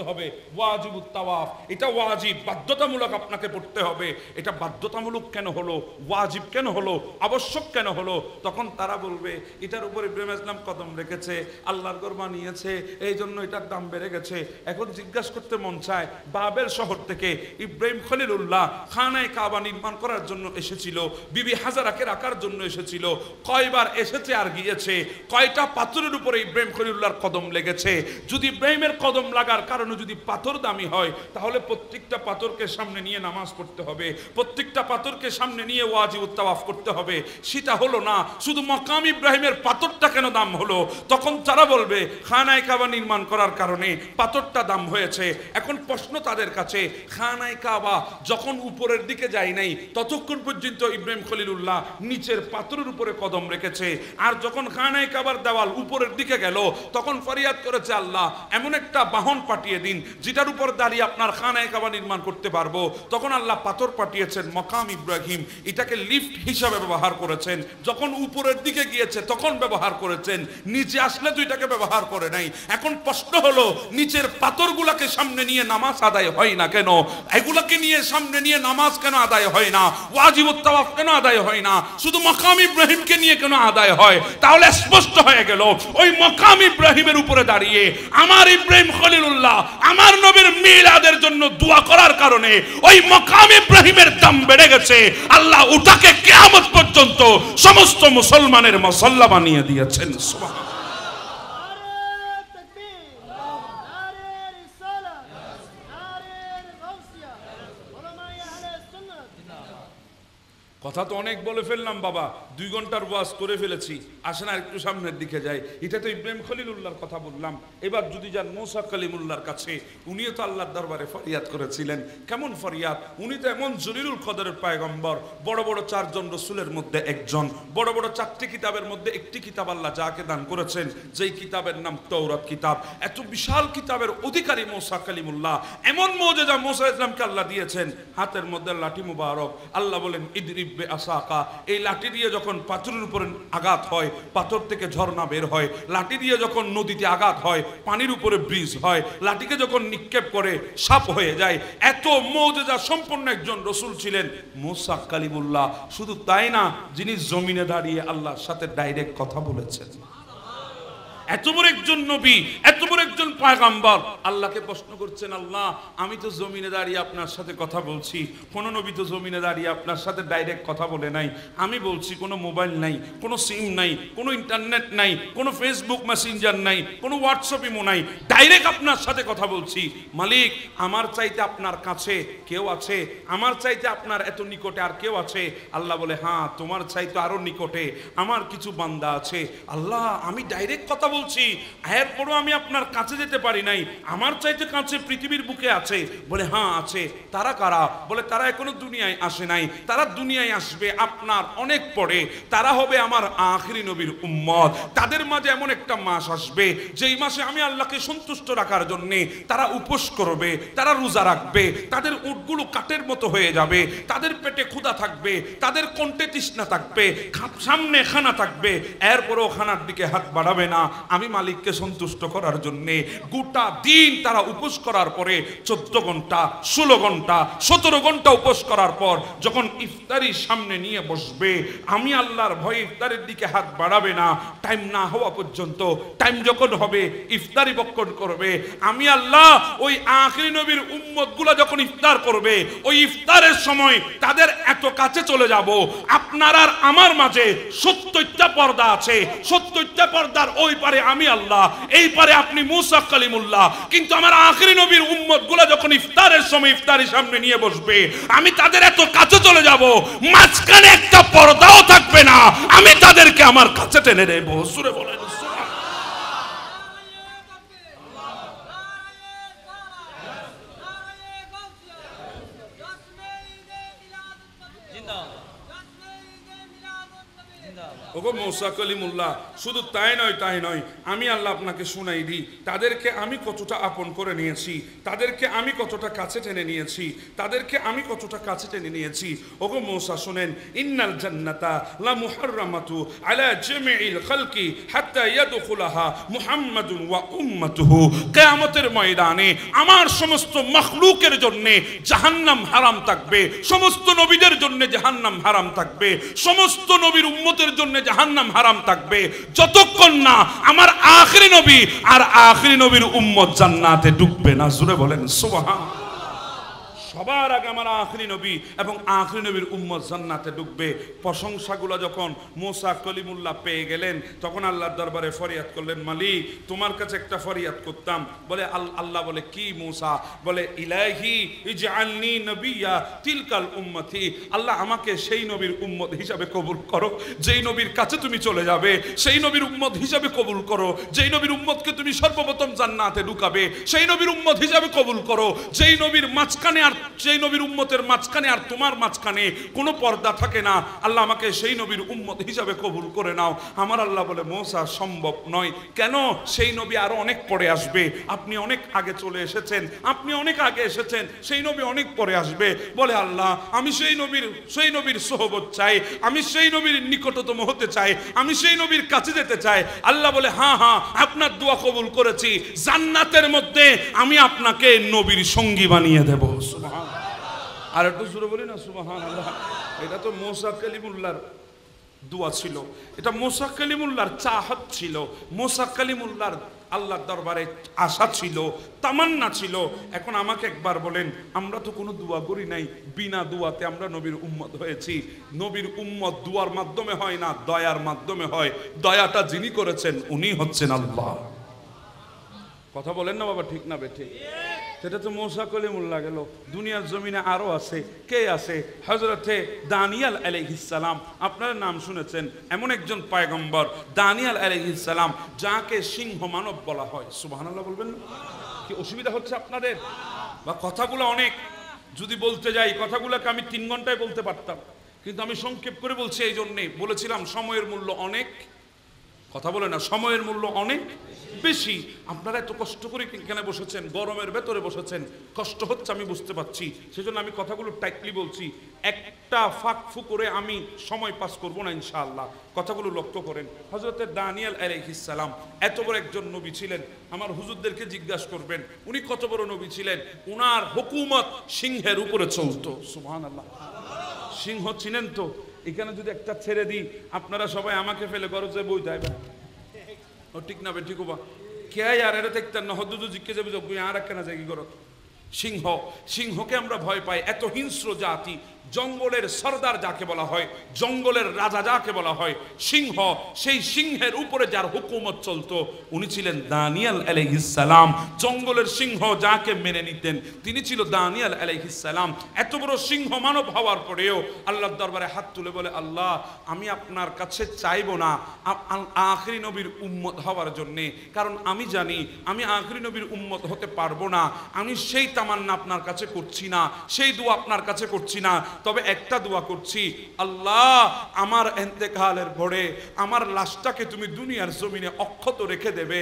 হবে ওয়াজিবুত তাওয়াফ, এটা ওয়াজিব, বাধ্যতামূলক আপনাকে পড়তে হবে। এটা বাধ্যতামূলক কেন হলো? ওয়াজিব কেন হলো? আবশ্যক কেন হলো? তখন তারা বলবে এটার উপর ইব্রাহিম ইসলাম কদম রেখেছে, আল্লাহর ঘর বানিয়েছে, এই জন্য এটার দাম বেড়ে গেছে। এখন জিজ্ঞাসা করতে মন চায়, বাবেল শহর থেকে ইব্রাহিম খলিলুল্লাহ খানায়ে কাবা নির্মাণ করার জন্য এসেছিল, বিবি হাজারাকে রাখার জন্য এসেছিল, কয়বার এসেছে আর গিয়েছে, কয়টা পাথরের উপরে ইব্রাহিম খলিলুল্লাহর কদম লেগেছে? যদি ইব্রাহিমের কদম লাগার কারণে যদি পাথর দামি হয়, তাহলে প্রত্যেকটা পাথরকে সামনে নিয়ে নামাজ পড়তে হবে, প্রত্যেকটা পাথরকে সামনে নিয়ে ওয়াজিবুত তাওয়াফ করতে হবে। সেটা হলো না, শুধু মাকাম ইব্রাহিমের পাথরটা কেন দাম হলো? তখন তারা বলবে খানায়ে কাবা নির্মাণ করার কারণে পাথরটা দাম হয়েছে। এখন প্রশ্ন তাদের কাছে, খানায়ে কাবা যখন উপরের দিকে যায় নাই ততক্ষণ পর্যন্ত ইব্রাহিম খলিলুল্লাহ নিচের পাথরের উপরে কদম রেখেছে, আর যখন খানায়ে কাবার দেওয়াল উপরের দিকে গেল তখন ফরিয়াদ করেছে, আল্লাহ এমন একটা বাহন পাঠিয়ে দিন যেটার উপর দাঁড়িয়ে আপনার খানায়ে কাবা নির্মাণ করতে পারবো। তখন আল্লাহ পাথর পাঠিয়েছেন মকাম ইব্রাহিম, এটাকে লিফট হিসাবে ব্যবহার করেছেন। যখন উপরের দিকে গিয়েছে তখন ব্যবহার করেছেন, নিচে আসলে তো এটাকে ব্যবহার করে নাই। এখন প্রশ্ন হলো, নিচের পাথরগুলোকে সামনে নিয়ে নামাজ আদায় হয় না কেন? এগুলোকে নিয়ে সামনে নিয়ে নামাজ কেন আদায় হয় না? ওয়াজিবুত তাওয়াফ কেন আদায় হয় না? শুধু মকাম ইব্রাহিমকে নিয়ে কেন আদায় হয়? তাহলে স্পষ্ট হয়ে গেল, ওই মকাম ইব্রাহিমের উপরে দাঁড়িয়ে আমার ইব্রাহিম খলিলুল্লাহ আমার নবীর মিলাদের জন্য দোয়া করার কারণে ওই মকাম ইব্রাহিমের দাম বেড়ে গেছে। আল্লাহ ওটাকে কিয়ামত পর্যন্ত সমস্ত মুসলমানের মুসল্লা বানিয়ে দিয়েছেন। সুবহানাল্লাহ। কথা তো অনেক বলে ফেললাম বাবা, 2 ঘন্টার ওয়াজ করে ফেলেছি, আসেন আর একটু সামনের দিকে যাই। এটা তো ইব্রাহিম খলিলুল্লাহর কথা বললাম। এবার যদি যান মুসা কালিমুল্লাহর কাছে, উনিও তো আল্লাহর দরবারে ফরিয়াদ করেছিলেন। কেমন ফরিয়াদ? উনি তো এমন জলিলুল কদরের পয়গম্বর, বড় বড় 4 জন রসুলের মধ্যে একজন, বড় বড় 4টি কিতাবের মধ্যে একটি কিতাব আল্লাহ যাকে দান করেছেন, যেই কিতাবের নাম তাওরাত কিতাব। এত বিশাল কিতাবের অধিকারী মুসা কালিমুল্লাহ, এমন মুজিজা মুসা ইসলামকে আল্লাহ দিয়েছেন, হাতের মধ্যে লাঠি মুবারক। আল্লাহ বলেন ইদরিব আসাকা, এই লাঠি দিয়ে যখন পাথরের উপরে আঘাত হয় পাথর থেকে ঝর্ণা বের হয়, লাঠি দিয়ে যখন নদীতে আঘাত হয় পানির উপরে ব্রিজ হয়, লাঠিকে যখন নিক্ষেপ করে সাপ হয়ে যায়। এত মুজিজা সম্পন্ন একজন রসুল ছিলেন মুসা কালিমুল্লাহ। শুধু তাই না, যিনি জমিনে দাঁড়িয়ে আল্লাহর সাথে ডাইরেক্ট কথা বলেছেন। এত বড় একজন নবী, এত বড় একজন পয়গম্বর, আল্লাহকে প্রশ্ন করছেন, আল্লাহ আমি তো জমিনে দাঁড়িয়ে আপনার সাথে কথা বলছি, কোন নবী তো জমিনে দাঁড়িয়ে আপনার সাথে ডাইরেক্ট কথা বলে নাই। আমি বলছি কোনো মোবাইল নাই, কোনো সিম নাই, কোনো ইন্টারনেট নাই, কোনো ফেসবুক মেসেঞ্জার নাই, কোনো হোয়াটসঅ্যাপ ইমো নাই, ডাইরেক্ট আপনার সাথে কথা বলছি। মালিক আমার চাইতে আপনার কাছে কেউ আছে? আমার চাইতে আপনার এত নিকটে আর কেউ আছে? আল্লাহ বলে হ্যাঁ, তোমার চাইতে আরো নিকটে আমার কিছু বান্দা আছে। আল্লাহ আমি ডাইরেক্ট কথা বলছি, এরপরও আমি আপনার কাছে যেতে পারি নাই, আমার চাইতে কাছে পৃথিবীর বুকে আছে? বলে হ্যাঁ আছে। তারা কারা? বলে তারা এখনো দুনিয়ায় আসে নাই, তারা দুনিয়ায় আসবে আপনার অনেক পরে, তারা হবে আমার আখিরি নবীর উম্মত। তাদের মাঝে এমন একটা মাস আসবে যেই মাসে আমি আল্লাহকে সন্তুষ্ট রাখার জন্য তারা উপোস করবে, তারা রোজা রাখবে, তাদের উটগুলো কাঠের মতো হয়ে যাবে, তাদের পেটে ক্ষুধা থাকবে, তাদের কণ্ঠে তৃষ্ণা থাকবে, সামনে খানা থাকবে, এরপরও খানার দিকে হাত বাড়াবে না। আমি মালিককে সন্তুষ্ট করার জন্য গোটা দিন তারা উপোস করার পরে 14 ঘন্টা 16 ঘন্টা 17 ঘন্টা উপোস করার পর যখন ইফতারি সামনে নিয়ে বসবে, আমি আল্লাহর ভয়ে ইফতারের দিকে হাত বাড়াবে না টাইম না হওয়া পর্যন্ত। টাইম যখন হবে ইফতারি বক্ষণ করবে, আমি আল্লাহ ওই আখিরি নবীর উম্মতগুলো যখন ইফতার করবে, ওই ইফতারের সময় তাদের এত কাছে চলে যাব, আপনার আর আমার মাঝে 70টা পর্দা আছে, 70টা পর্দার ওই পারে আমি আল্লাহ, এই পারে আপনি মুসা কালিমুল্লাহ। কিন্তু আমার আখিরি নবীর উম্মতগুলো যখন ইফতারের সময় ইফতারি সামনে নিয়ে বসবে, আমি তাদের এত কাছে চলে যাব, মাঝখানে একটা পর্দাও থাকবে না, আমি তাদেরকে আমার কাছে টেনে নেব। সুরে বলেন ওগো মূসা কলিমুল্লাহ, শুধু তাই নয়, আমি আল্লাহ আপনাকে শুনাই দিই, তাদেরকে আমি কতটা আপন করে নিয়েছি, তাদেরকে আমি কতটা কাছে টেনে নিয়েছি, তাদেরকে আমি কতটা কাছে টেনে নিয়েছি। ওগো মূসা শুনেন, ইন্নাল জান্নাতা লা মুহাররামাতু আলা জামিইল খালকি হাত্তা ইয়াদখুলাহা মুহাম্মাদুন ওয়া উম্মাতুহু। কিয়ামতের ময়দানে আমার সমস্ত মাখলুকের জন্য জাহান্নাম হারাম থাকবে, সমস্ত নবীদের জন্য জাহান্নাম হারাম থাকবে, সমস্ত নবীর উম্মতের জন্য জাহান্নাম হারাম থাকবে, যতক্ষণ না আমার আখিরি নবী আর আখিরি নবীর উম্মত জান্নাতে ঢুকবে না। জোরে বলেন সুবহানাল্লাহ। সবার আগে আমার আখিরি নবী এবং আখিরি নবীর উম্মত জান্নাতে ঢুকবে। প্রশংসাগুলো যখন মূসা কলিমুল্লাহ পেয়ে গেলেন, তখন আল্লাহর দরবারে ফরিয়াদ করলেন, মালিক তোমার কাছে একটা ফরিয়াদ করতাম। বলে আল্লাহ বলে কি মূসা? বলে ইলাহি ইজআলনি নবিয়্যা তিলকাল উম্মতি। আল্লাহ আমাকে সেই নবীর উম্মত হিসাবে কবুল করো, যেই নবীর কাছে তুমি চলে যাবে সেই নবীর উম্মত হিসাবে কবুল করো, যেই নবীর উম্মতকে তুমি সর্বপ্রথম জান্নাতে ঢুকাবে সেই নবীর উম্মত হিসাবে কবুল করো, যেই নবীর মাঝখানে আর সেই নবীর উম্মতের মাঝখানে আর তোমার মাঝখানে কোনো পর্দা থাকে না, আল্লাহ আমাকে সেই নবীর উম্মত হিসাবে কবুল করে নাও। আমার আল্লাহ বলে মূসা সম্ভব নয়। কেন? সেই নবী আরো অনেক পরে আসবে, আপনি অনেক আগে চলে এসেছেন, আপনি অনেক আগে এসেছেন, সেই নবী অনেক পরে আসবে। বলে আল্লাহ আমি সেই নবীর সোহবত চাই, আমি সেই নবীর নিকটতম হতে চাই, আমি সেই নবীর কাছে যেতে চাই। আল্লাহ বলে হ্যাঁ আপনার দোয়া কবুল করেছি, জান্নাতের মধ্যে আমি আপনাকে নবীর সঙ্গী বানিয়ে দেব। আর একটু জোরে বলি না সুবহানাল্লাহ। এটা তো মূসা কালিমুল্লাহর দোয়া ছিল, এটা মূসা কালিমুল্লাহর চাহত ছিল, মূসা কালিমুল্লাহর আল্লাহর দরবারে আশা ছিল, তামান্না ছিল। এখন আমাকে একবার বলেন, আমরা তো কোনো দোয়া করি নাই, বিনা দোয়াতে আমরা নবীর উম্মত হয়েছি। নবীর উম্মত দোয়ার মাধ্যমে হয় না, দয়ার মাধ্যমে হয়। দয়াটা যিনি করেছেন উনি হচ্ছেন আল্লাহ। কথা বলেন না বাবা, ঠিক না বেঠিক? সেটা তো মূসা কলিমুল্লাহ গেল, দুনিয়ার জমিনে আরো আছে। কে আছে? হযরতে দানিয়াল আলাইহিস সালাম। আপনারা নাম শুনেছেন, এমন একজন পয়গম্বর দানিয়াল আলাইহিস সালাম, যাকে সিংহ মানব বলা হয়। সুবহানাল্লাহ বলবেন না? কি অসুবিধা হচ্ছে আপনাদের? বা কথাগুলো অনেক যদি বলতে যাই, কথাগুলোকে আমি 3 ঘন্টায় বলতে পারতাম, কিন্তু আমি সংক্ষেপ করে বলছি। এই জন্যে বলেছিলাম সময়ের মূল্য অনেক, কথা বলে না, সময়ের মূল্য অনেক বেশি। আপনারা এত কষ্ট করে এখানে বসেছেন, গরমের ভেতরে বসেছেন, কষ্ট হচ্ছে আমি বুঝতে পারছি, সেজন্য আমি কথাগুলো টাইটলি বলছি। একটা ফাঁক ফুক করে আমি সময় পাস করব না ইনশাআল্লাহ। কথাগুলো লক্ষ্য করেন। হযরতে দানিয়াল আলাইহিস সালাম এত বড় একজন নবী ছিলেন, আমার হুজুরদেরকে জিজ্ঞাসা করবেন উনি কত বড় নবী ছিলেন। উনার হুকুমত সিংহের উপরে চলতো। সুবহানাল্লাহ। সিংহ চিনেন তো? এখানে যদি একটা ছেড়ে দিই, আপনারা সবাই আমাকে ফেলে গরজে বই যাইবে, ও ঠিক না বে ঠিক বা কে আর এটা দেখতেন না, হদুদু জিজ্ঞে যাবে যোগ্য আর একখানা জায়গা করো। সিংহকে আমরা ভয় পাই, এত হিংস্র জাতি। জঙ্গলের সর্দার যাকে বলা হয়, জঙ্গলের রাজা যাকে বলা হয়, সিংহ, সেই সিংহের উপরে যার হুকুমত চলতো উনি ছিলেন দানিয়াল আলাইহিস সালাম। জঙ্গলের সিংহ যাকে মেনে নিতেন তিনি ছিল দানিয়াল আলাইহিস সালাম। এত বড় সিংহ মানব হওয়ার পরেও আল্লাহর দরবারে হাত তুলে বলে, আল্লাহ আমি আপনার কাছে চাইবো না আখিরি নবীর উম্মত হওয়ার জন্যে, কারণ আমি জানি আমি আখিরি নবীর উম্মত হতে পারবো না। আমি সেই তামান্না আপনার কাছে করছি না, সেই দোয়া আপনার কাছে করছি না। তবে একটা দোয়া করছি, আল্লাহ আমার ইন্তেকালের পরে আমার লাশটাকে তুমি দুনিয়ার জমিনে অক্ষত রেখে দেবে।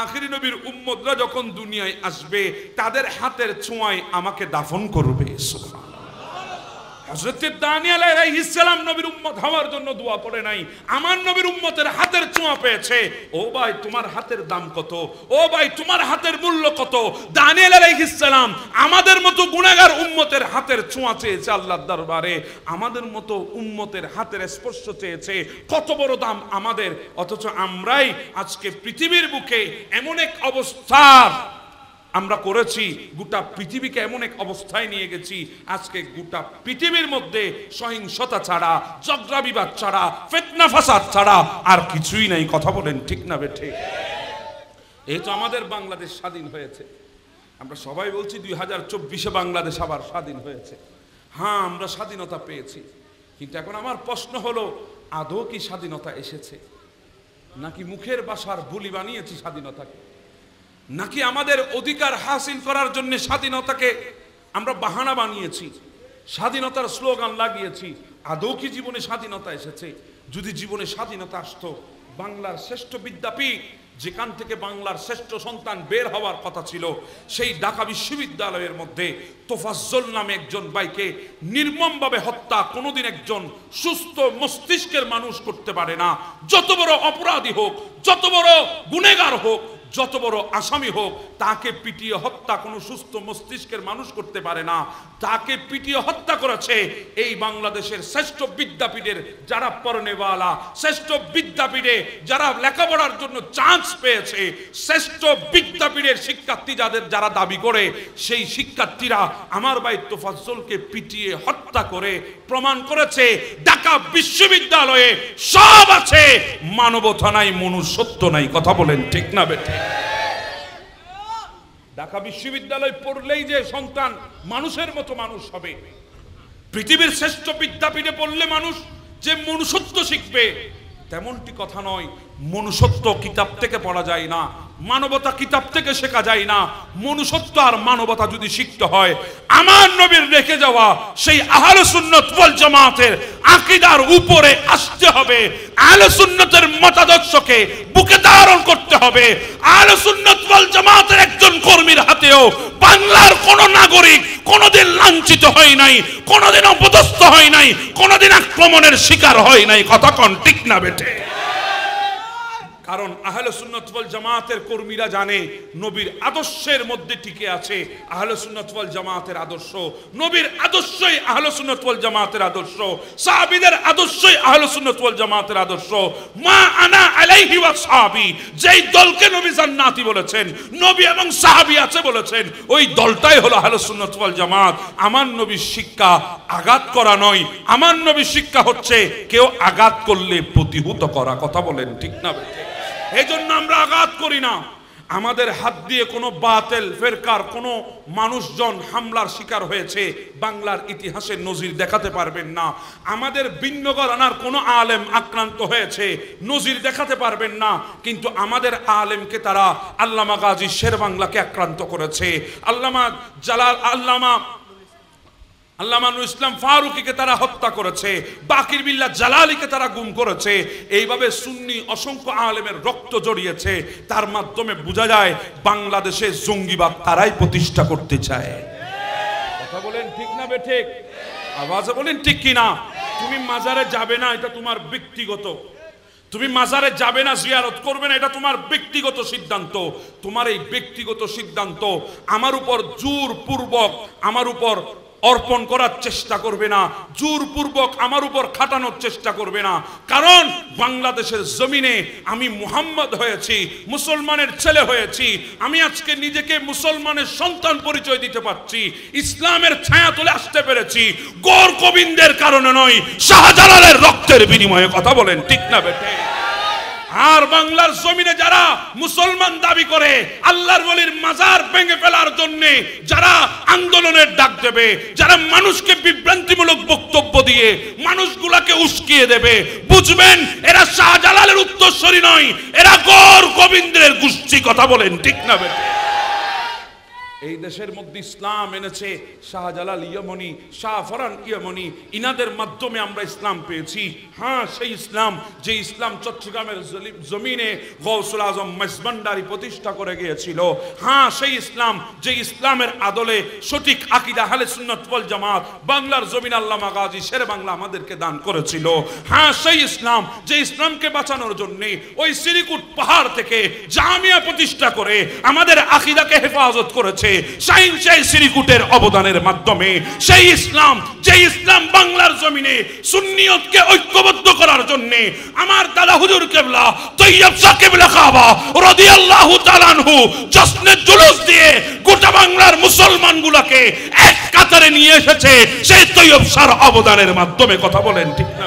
আখিরি নবীর উম্মতরা যখন দুনিয়ায় আসবে তাদের হাতের ছোঁয়ায় আমাকে দাফন করবে। সুবহানাল্লাহ। হযরত দানিয়েল আলাইহিস সালাম নবীর উম্মত হওয়ার জন্য দোয়া করে নাই, আমার নবীর উম্মতের হাতের ছোঁয়া পেয়েছে। ও ভাই তোমার হাতের দাম কত, ও ভাই তোমার হাতের মূল্য কত? দানিয়েল আলাইহিস সালাম আমাদের মতো গুনাহগার উম্মতের হাতের ছোঁয়া চেয়েছে আল্লাহর দরবারে, আমাদের মতো উম্মতের হাতের স্পর্শ চেয়েছে। কত বড় দাম আমাদের, অথচ আমরাই আজকে পৃথিবীর বুকে এমন এক অবস্থা আমরা করেছি, গোটা পৃথিবীকে এমন এক অবস্থায় নিয়ে গেছি, আজকে গোটা পৃথিবীর মধ্যে সহিংসতা ছাড়া, ঝগড়া বিবাদ ছাড়া, ফিতনা ফাসাদ ছাড়া আর কিছুই নাই। কথা বলেন ঠিক না বেঠে? এই তো আমাদের বাংলাদেশ স্বাধীন হয়েছে, আমরা সবাই বলছি 2024-এ বাংলাদেশ আবার স্বাধীন হয়েছে। হ্যাঁ, আমরা স্বাধীনতা পেয়েছি, কিন্তু এখন আমার প্রশ্ন হলো, আদৌ কি স্বাধীনতা এসেছে, নাকি মুখের ভাষার বুলি বানিয়েছি স্বাধীনতাকে, নাকি আমাদের অধিকার হাসিল করার জন্য স্বাধীনতাকে আমরা বাহানা বানিয়েছি, স্বাধীনতার স্লোগান লাগিয়েছি? আদৌ কি জীবনে স্বাধীনতা এসেছে? যদি জীবনে স্বাধীনতা আসতো, বাংলার শ্রেষ্ঠ বিদ্যাপীঠ, যেখান থেকে বাংলার শ্রেষ্ঠ সন্তান বের হওয়ার কথা ছিল, সেই ঢাকা বিশ্ববিদ্যালয়ের মধ্যে তোফাজ্জল নামে একজন ভাইকে নির্মমভাবে হত্যা কোনোদিন একজন সুস্থ মস্তিষ্কের মানুষ করতে পারে না। যত বড় অপরাধী হোক, যত বড় গুনেগার হোক, যত বড় আসামি হোক, তাকে পিটিয়ে হত্যা কোনো সুস্থ মস্তিষ্কের মানুষ করতে পারে না। তাকে পিটিয়ে হত্যা করেছে এই বাংলাদেশের শ্রেষ্ঠ বিদ্যাপীঠের যারা পড়নেওয়ালা, শ্রেষ্ঠ বিদ্যাপীঠে যারা লেখাপড়ার জন্য চান্স পেয়েছে, শ্রেষ্ঠ বিদ্যাপীঠের শিক্ষার্থী যারা দাবি করে, সেই শিক্ষার্থীরা আমার ভাই তোফাজ্জলকে পিটিয়ে হত্যা করে প্রমাণ করেছে ঢাকা বিশ্ববিদ্যালয়ে সব আছে, মানবতা নাই, মনুষ্যত্ব নাই। কথা বলেন ঠিক না বেঠে? ঢাকা বিশ্ববিদ্যালয় পড়লেই যে সন্তান মানুষের মতো মানুষ হবে, পৃথিবীর শ্রেষ্ঠ বিদ্যাপীঠে পড়লে মানুষ যে মনুষ্যত্ব শিখবে, তেমনটি কথা নয়। মনুষ্যত্ব কিতাব থেকে পড়া যায় না, মানবতা কিতাব থেকে শেখা যায় না। মনুষ্যত্ব আর মানবতা যদি শিখতে হয়, আমার নবীর রেখে যাওয়া সেই আহলে সুন্নাত ওয়াল জামাতের আকীদার উপরে আসতে হবে। আহলে সুন্নাতের মতাদর্শকে বুকে ধারণ করতে হবে। আহলে সুন্নাত ওয়াল জামাতের একজন কর্মীর হাতেও বাংলার কোন নাগরিক কোনদিন লাঞ্ছিত হয় নাই, কোনদিন অপদস্থ হয় নাই, কোনদিন আক্রমণের শিকার হয় নাই। কথা কোন ঠিক না বেটে? কারণ আহলে সুন্নাত ওয়াল জামাতের কর্মীরা জানে নবীর আদর্শের মধ্যে টিকে আছে আহলে সুন্নাত ওয়াল জামাতের আদর্শ। নবীর আদর্শই আহলে সুন্নাত ওয়াল জামাতের আদর্শ, সাহাবীদের আদর্শই আহলে সুন্নাত ওয়াল জামাতের আদর্শ। মা আনা আলাইহি ওয়া সাহাবী, যেই দলকে নবী জান্নাতি বলেছেন, নবী এবং সাহাবী আছে বলেছেন, ওই দলটাই হলো আহলে সুন্নাত ওয়াল জামাত। আমার নবীর শিক্ষা আঘাত করা নয়, আমার নবীর শিক্ষা হচ্ছে কেউ আঘাত করলে প্রতিহত করা। কথা বলেন ঠিক না বেঠিক? এই জন্য আমরা আঘাত করি না। আমাদের হাত দিয়ে কোনো বাতিল ফেরকার কোনো মানুষজন হামলার শিকার হয়েছে, বাংলার ইতিহাসের নজির দেখাতে পারবেন না। আমাদের ভিন্ন ঘরানার কোনো আলেম আক্রান্ত হয়েছে, নজির দেখাতে পারবেন না। কিন্তু আমাদের আলেমকে তারা আল্লামা গাজী শেরবাংলাকে আক্রান্ত করেছে, আল্লামা নুরুল ইসলাম ফারুকীকে তারা হত্যা করেছে, বাকির বিল্লাহ জালালীকে তারা গুম করেছে। এইভাবে সুন্নি অসংখ্য আলেমের রক্ত জড়িয়েছে। তার মাধ্যমে বোঝা যায় বাংলাদেশে জঙ্গিবাদ তারাই প্রতিষ্ঠা করতে চায়। কথা বলেন ঠিক না বেঠিক? আওয়াজে বলেন ঠিক কিনা? তুমি মাজারে যাবে না, এটা তোমার ব্যক্তিগত। তুমি মাজারে যাবে না, জিয়ারত করবে না, এটা তোমার ব্যক্তিগত সিদ্ধান্ত। তোমার এই ব্যক্তিগত সিদ্ধান্ত আমার উপর জোরপূর্বক আমার উপর অর্পণ করার চেষ্টা করবে না, জোরপূর্বক আমার উপর খাটানোর চেষ্টা করবে না। কারণ বাংলাদেশের জমিনে আমি মুহাম্মদ হয়েছি, মুসলমানের ছেলে হয়েছি। আমি আজকে নিজেকে মুসলমানের সন্তান পরিচয় দিতে পারছি, ইসলামের ছায়া তুলে আসতে পেরেছি গৌর গোবিন্দের কারণে নয়, শাহজালালের রক্তের বিনিময়ে। কথা বলেন ঠিক না বেটে? আর বাংলার জমিনে যারা মুসলমান দাবি করে আল্লাহর ওলির মাজার ভেঙে ফেলার জন্য যারা আন্দোলনের ডাক দেবে, যারা মানুষকে বিভ্রান্তিমূলক বক্তব্য দিয়ে মানুষগুলাকে উস্কিয়ে দেবে, বুঝবেন এরা শাহজালালের উত্তরসূরি নয়, এরা গৌর গোবিন্দের গোষ্ঠী। কথা বলেন ঠিক না বেটে? এই দেশের মধ্যে ইসলাম এনেছে শাহজালাল ইয়ামানি, শাহ ফরান ইয়ামানি, ইনাদের মাধ্যমে আমরা ইসলাম পেয়েছি। হ্যাঁ, সেই ইসলাম, যে ইসলাম চট্টগ্রামের জমিনে গৌসুল আজম মেজবান্ডারি প্রতিষ্ঠা করে গিয়েছিল। হ্যাঁ, সেই ইসলাম, যে ইসলামের আদলে সঠিক আকীদা আহলে সুন্নাত ওয়াল জামাত বাংলার জমিন আল্লামা গাজী শেরে বাংলা আমাদেরকে দান করেছিল। হ্যাঁ, সেই ইসলাম, যে ইসলামকে বাঁচানোর জন্য ওই সিরিকুট পাহাড় থেকে জামিয়া প্রতিষ্ঠা করে আমাদের আকীদাকে হেফাজত করেছে শাহিন শাহ সিরিকুটের অবদানের মাধ্যমে। সেই ইসলাম, যে ইসলাম বাংলার জমিনে সুন্নিয়তকে ঐক্যবদ্ধ করার জন্য আমার দাদা হুজুর কেবলা তৈয়ব শাহ কেবলা কাবা রাদিয়াল্লাহু তাআলা আনহু জশ্নে জুলুস দিয়ে গোটা বাংলার মুসলমানগুলোকে এক কাতারে নিয়ে এসেছে সেই তৈয়ব শাহর অবদানের মাধ্যমে। কথা বলেন ঠিক না?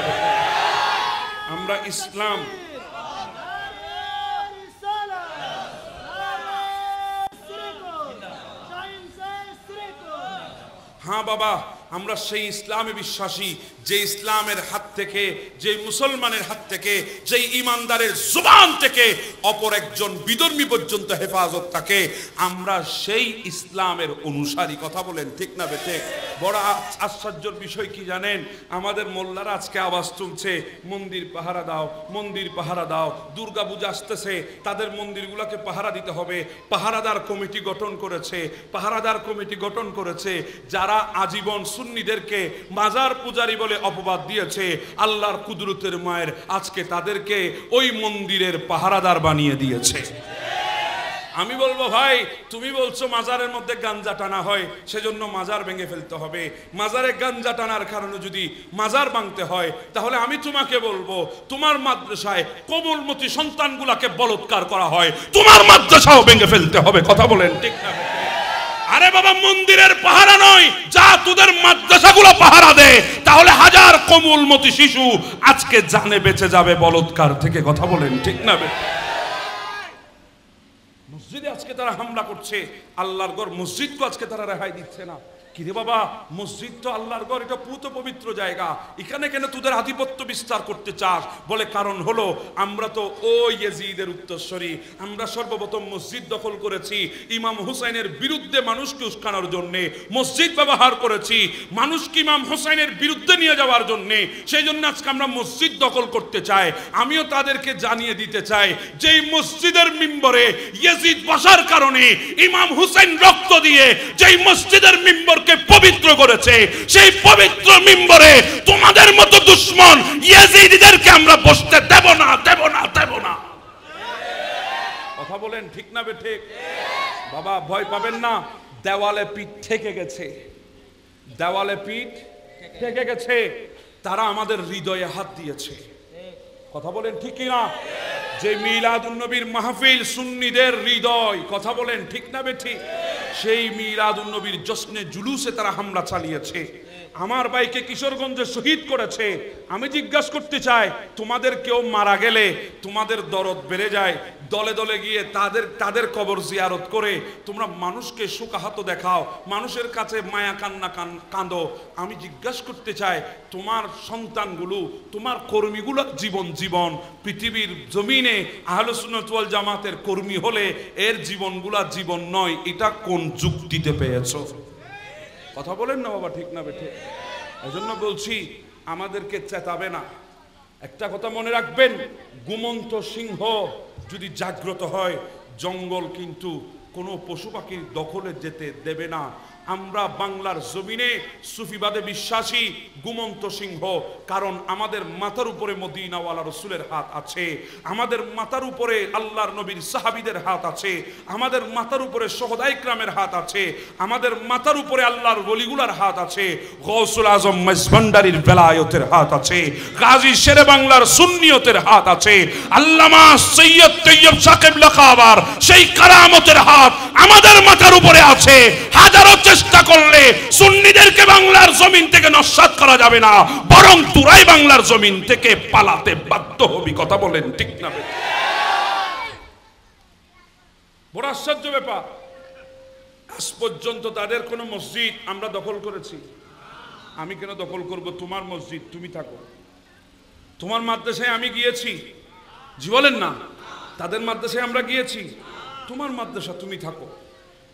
আমরা ইসলাম হ্যাঁ বাবা, আমরা সেই ইসলামে বিশ্বাসী যে ইসলামের হাত থেকে, যে মুসলমানের হাত থেকে, যে ইমানদারের জুবান থেকে অপর একজন বিধর্মী পর্যন্ত হেফাজত থাকে, আমরা সেই ইসলামের অনুসারী। কথা বলেন ঠিক না বেঠে? বড় আশ্চর্যের বিষয় কি জানেন? আমাদের মোল্লারা আজকে আওয়াজ তুলছে মন্দির পাহারা দাও, মন্দির পাহারা দাও। দুর্গা পূজা আসতেছে, তাদের মন্দিরগুলোকে পাহারা দিতে হবে। পাহারাদার কমিটি গঠন করেছে, পাহারাদার কমিটি গঠন করেছে যারা আজীবন সুন্নিদেরকে মাজার পূজারী বলে অপবাদ দিয়েছে। আল্লাহর কুদরতের মায়ের আজকে তাদেরকে ওই মন্দিরের পাহারাদার বানিয়ে দিয়েছে। আমি বলবো ভাই, তুমি বলছো মাজারের মধ্যে গাঞ্জা টানা হয়, সেজন্য মাজার ভেঙে ফেলতে হবে। মাজারে গাঞ্জা টানার কারণে যদি মাজার ভাঙতে হয়, তাহলে আমি তোমাকে বলবো, তোমার মাদ্রাসায় কোমলমতি সন্তানগুলাকে বলৎকার করা হয়, তোমার মাদ্রাসাও ভেঙে ফেলতে হবে। কথা বলেন ঠিক না? আরে বাবা, মন্দিরের পাহারা নয়, যা তোদের মাদ্রাসাগুলো পাহারা দে, তাহলে হাজার কোমলমতি শিশু আজকে জানে বেঁচে যাবে বলৎকার থেকে। কথা বলেন ঠিক না? মসজিদে আজকে তারা হামলা করছে, আল্লাহর ঘর মসজিদকে আজকে তারা রেহাই দিচ্ছে না। কিরে বাবা, মসজিদ তো আল্লাহর ঘর, এটা পুত পবিত্র জায়গা, এখানে কেন তোদের আধিপত্য বিস্তার করতে চাস? বলে কারণ হলো আমরা তো ওই ইয়াজিদের উত্তরসূরি। আমরা সর্বপ্রথম মসজিদ দখল করেছি ইমাম হুসাইনের বিরুদ্ধে মানুষকে উস্কানোর জন্য, মসজিদ ব্যবহার করেছি মানুষকে ইমাম হুসাইনের বিরুদ্ধে নিয়ে যাওয়ার জন্য। সেই জন্য আজকে আমরা মসজিদ দখল করতে চাই। আমিও তাদেরকে জানিয়ে দিতে চাই যে এই মসজিদের মিম্বরে ইয়াজিদ বসার কারণে ইমাম হুসাইন রক্ত দিয়ে যেই মসজিদের মিম্বর পবিত্র করেছে, সেই পবিত্র মিম্বরে তোমাদের মতো দুশমন ইয়াজিদীদেরকে আমরা বসতে দেব না, দেব না, দেব না। কথা বলেন ঠিক না বেঠিক? বাবা ভয় পাবেন না, দেওয়ালে পিঠ ঠেকে গেছে, দেওয়ালে পিঠ ঠেকে গেছে। তারা আমাদের হৃদয়ে হাত দিয়েছে। কথা বলেন ঠিক কি না? যে মিলাদুন নবীর মাহফিল সুন্নিদের হৃদয়, কথা বলেন ঠিক না বেঠিক? সেই মিলাদুন নবীর জশ্নে জুলুসে তারা হামলা চালিয়েছে। আমার ভাইকে কিশোরগঞ্জে শহীদ করেছে। আমি জিজ্ঞাসা করতে চাই, তোমাদের কেউ মারা গেলে তোমাদের দরদ বেড়ে যায়, দলে দলে গিয়ে তাদের কবর জিয়ারত করে তোমরা মানুষকে শোকাহত দেখাও, মানুষের কাছে মায়া কান্না কাঁদো। আমি জিজ্ঞাসা করতে চাই, তোমার সন্তানগুলো, তোমার কর্মীগুলো জীবন পৃথিবীর জমিনে আহলে সুন্নাত ওয়াল জামাতের কর্মী হলে এর জীবনগুলা জীবন নয়, এটা কোন যুক্তিতে পেয়েছো? কথা বলেন না বাবা ঠিক না বেঠে? এজন্য বলছি আমাদেরকে চেতাবে না। একটা কথা মনে রাখবেন, ঘুমন্ত সিংহ যদি জাগ্রত হয়, জঙ্গল কিন্তু কোনো পশু পাখির দখলে যেতে দেবে না। আমরা বাংলার জমিনে সুফিবাদে বিশ্বাসী ঘুমন্ত সিংহ, কারণ আমাদের মাথার উপরে মদিনাওয়ালা রসুলের হাত আছে, আমাদের মাথার উপরে আল্লাহর নবীর সাহাবীদের হাত আছে, আমাদের মাথার উপরে শুহাদা ইকরামের হাত আছে, আমাদের মাথার উপরে আল্লাহর ওলিগুলার হাত আছে, গৌসুল আজম মেজবান্ডারির বেলায়েতের হাত আছে, গাজী শেরে বাংলার সুন্নিয়তের হাত আছে, আল্লামা সৈয়দ তৈয়ব শাহ কিবলা কাবার সেই কারামতের হাত আমাদের মাথার উপরে আছে। হাজারো চেষ্টা করলে সুন্নিদেরকে বাংলার জমিন থেকে নস্যাৎ করা যাবে না, বরং তোরাই বাংলার জমিন থেকে পালাতে বাধ্য হবি। কথা বলেন ঠিক না? বড় আশ্চর্য ব্যাপার, আজ পর্যন্ত তাদের কোন মসজিদ আমরা দখল করেছি? আমি কেন দখল করব? তোমার মসজিদ তুমি থাকো, তোমার মাদ্রাসায় আমি গিয়েছি, জি বলেন না? তাদের মাদ্রাসায় আমরা গিয়েছি, তোমার মাদ্রাসা তুমি থাকো।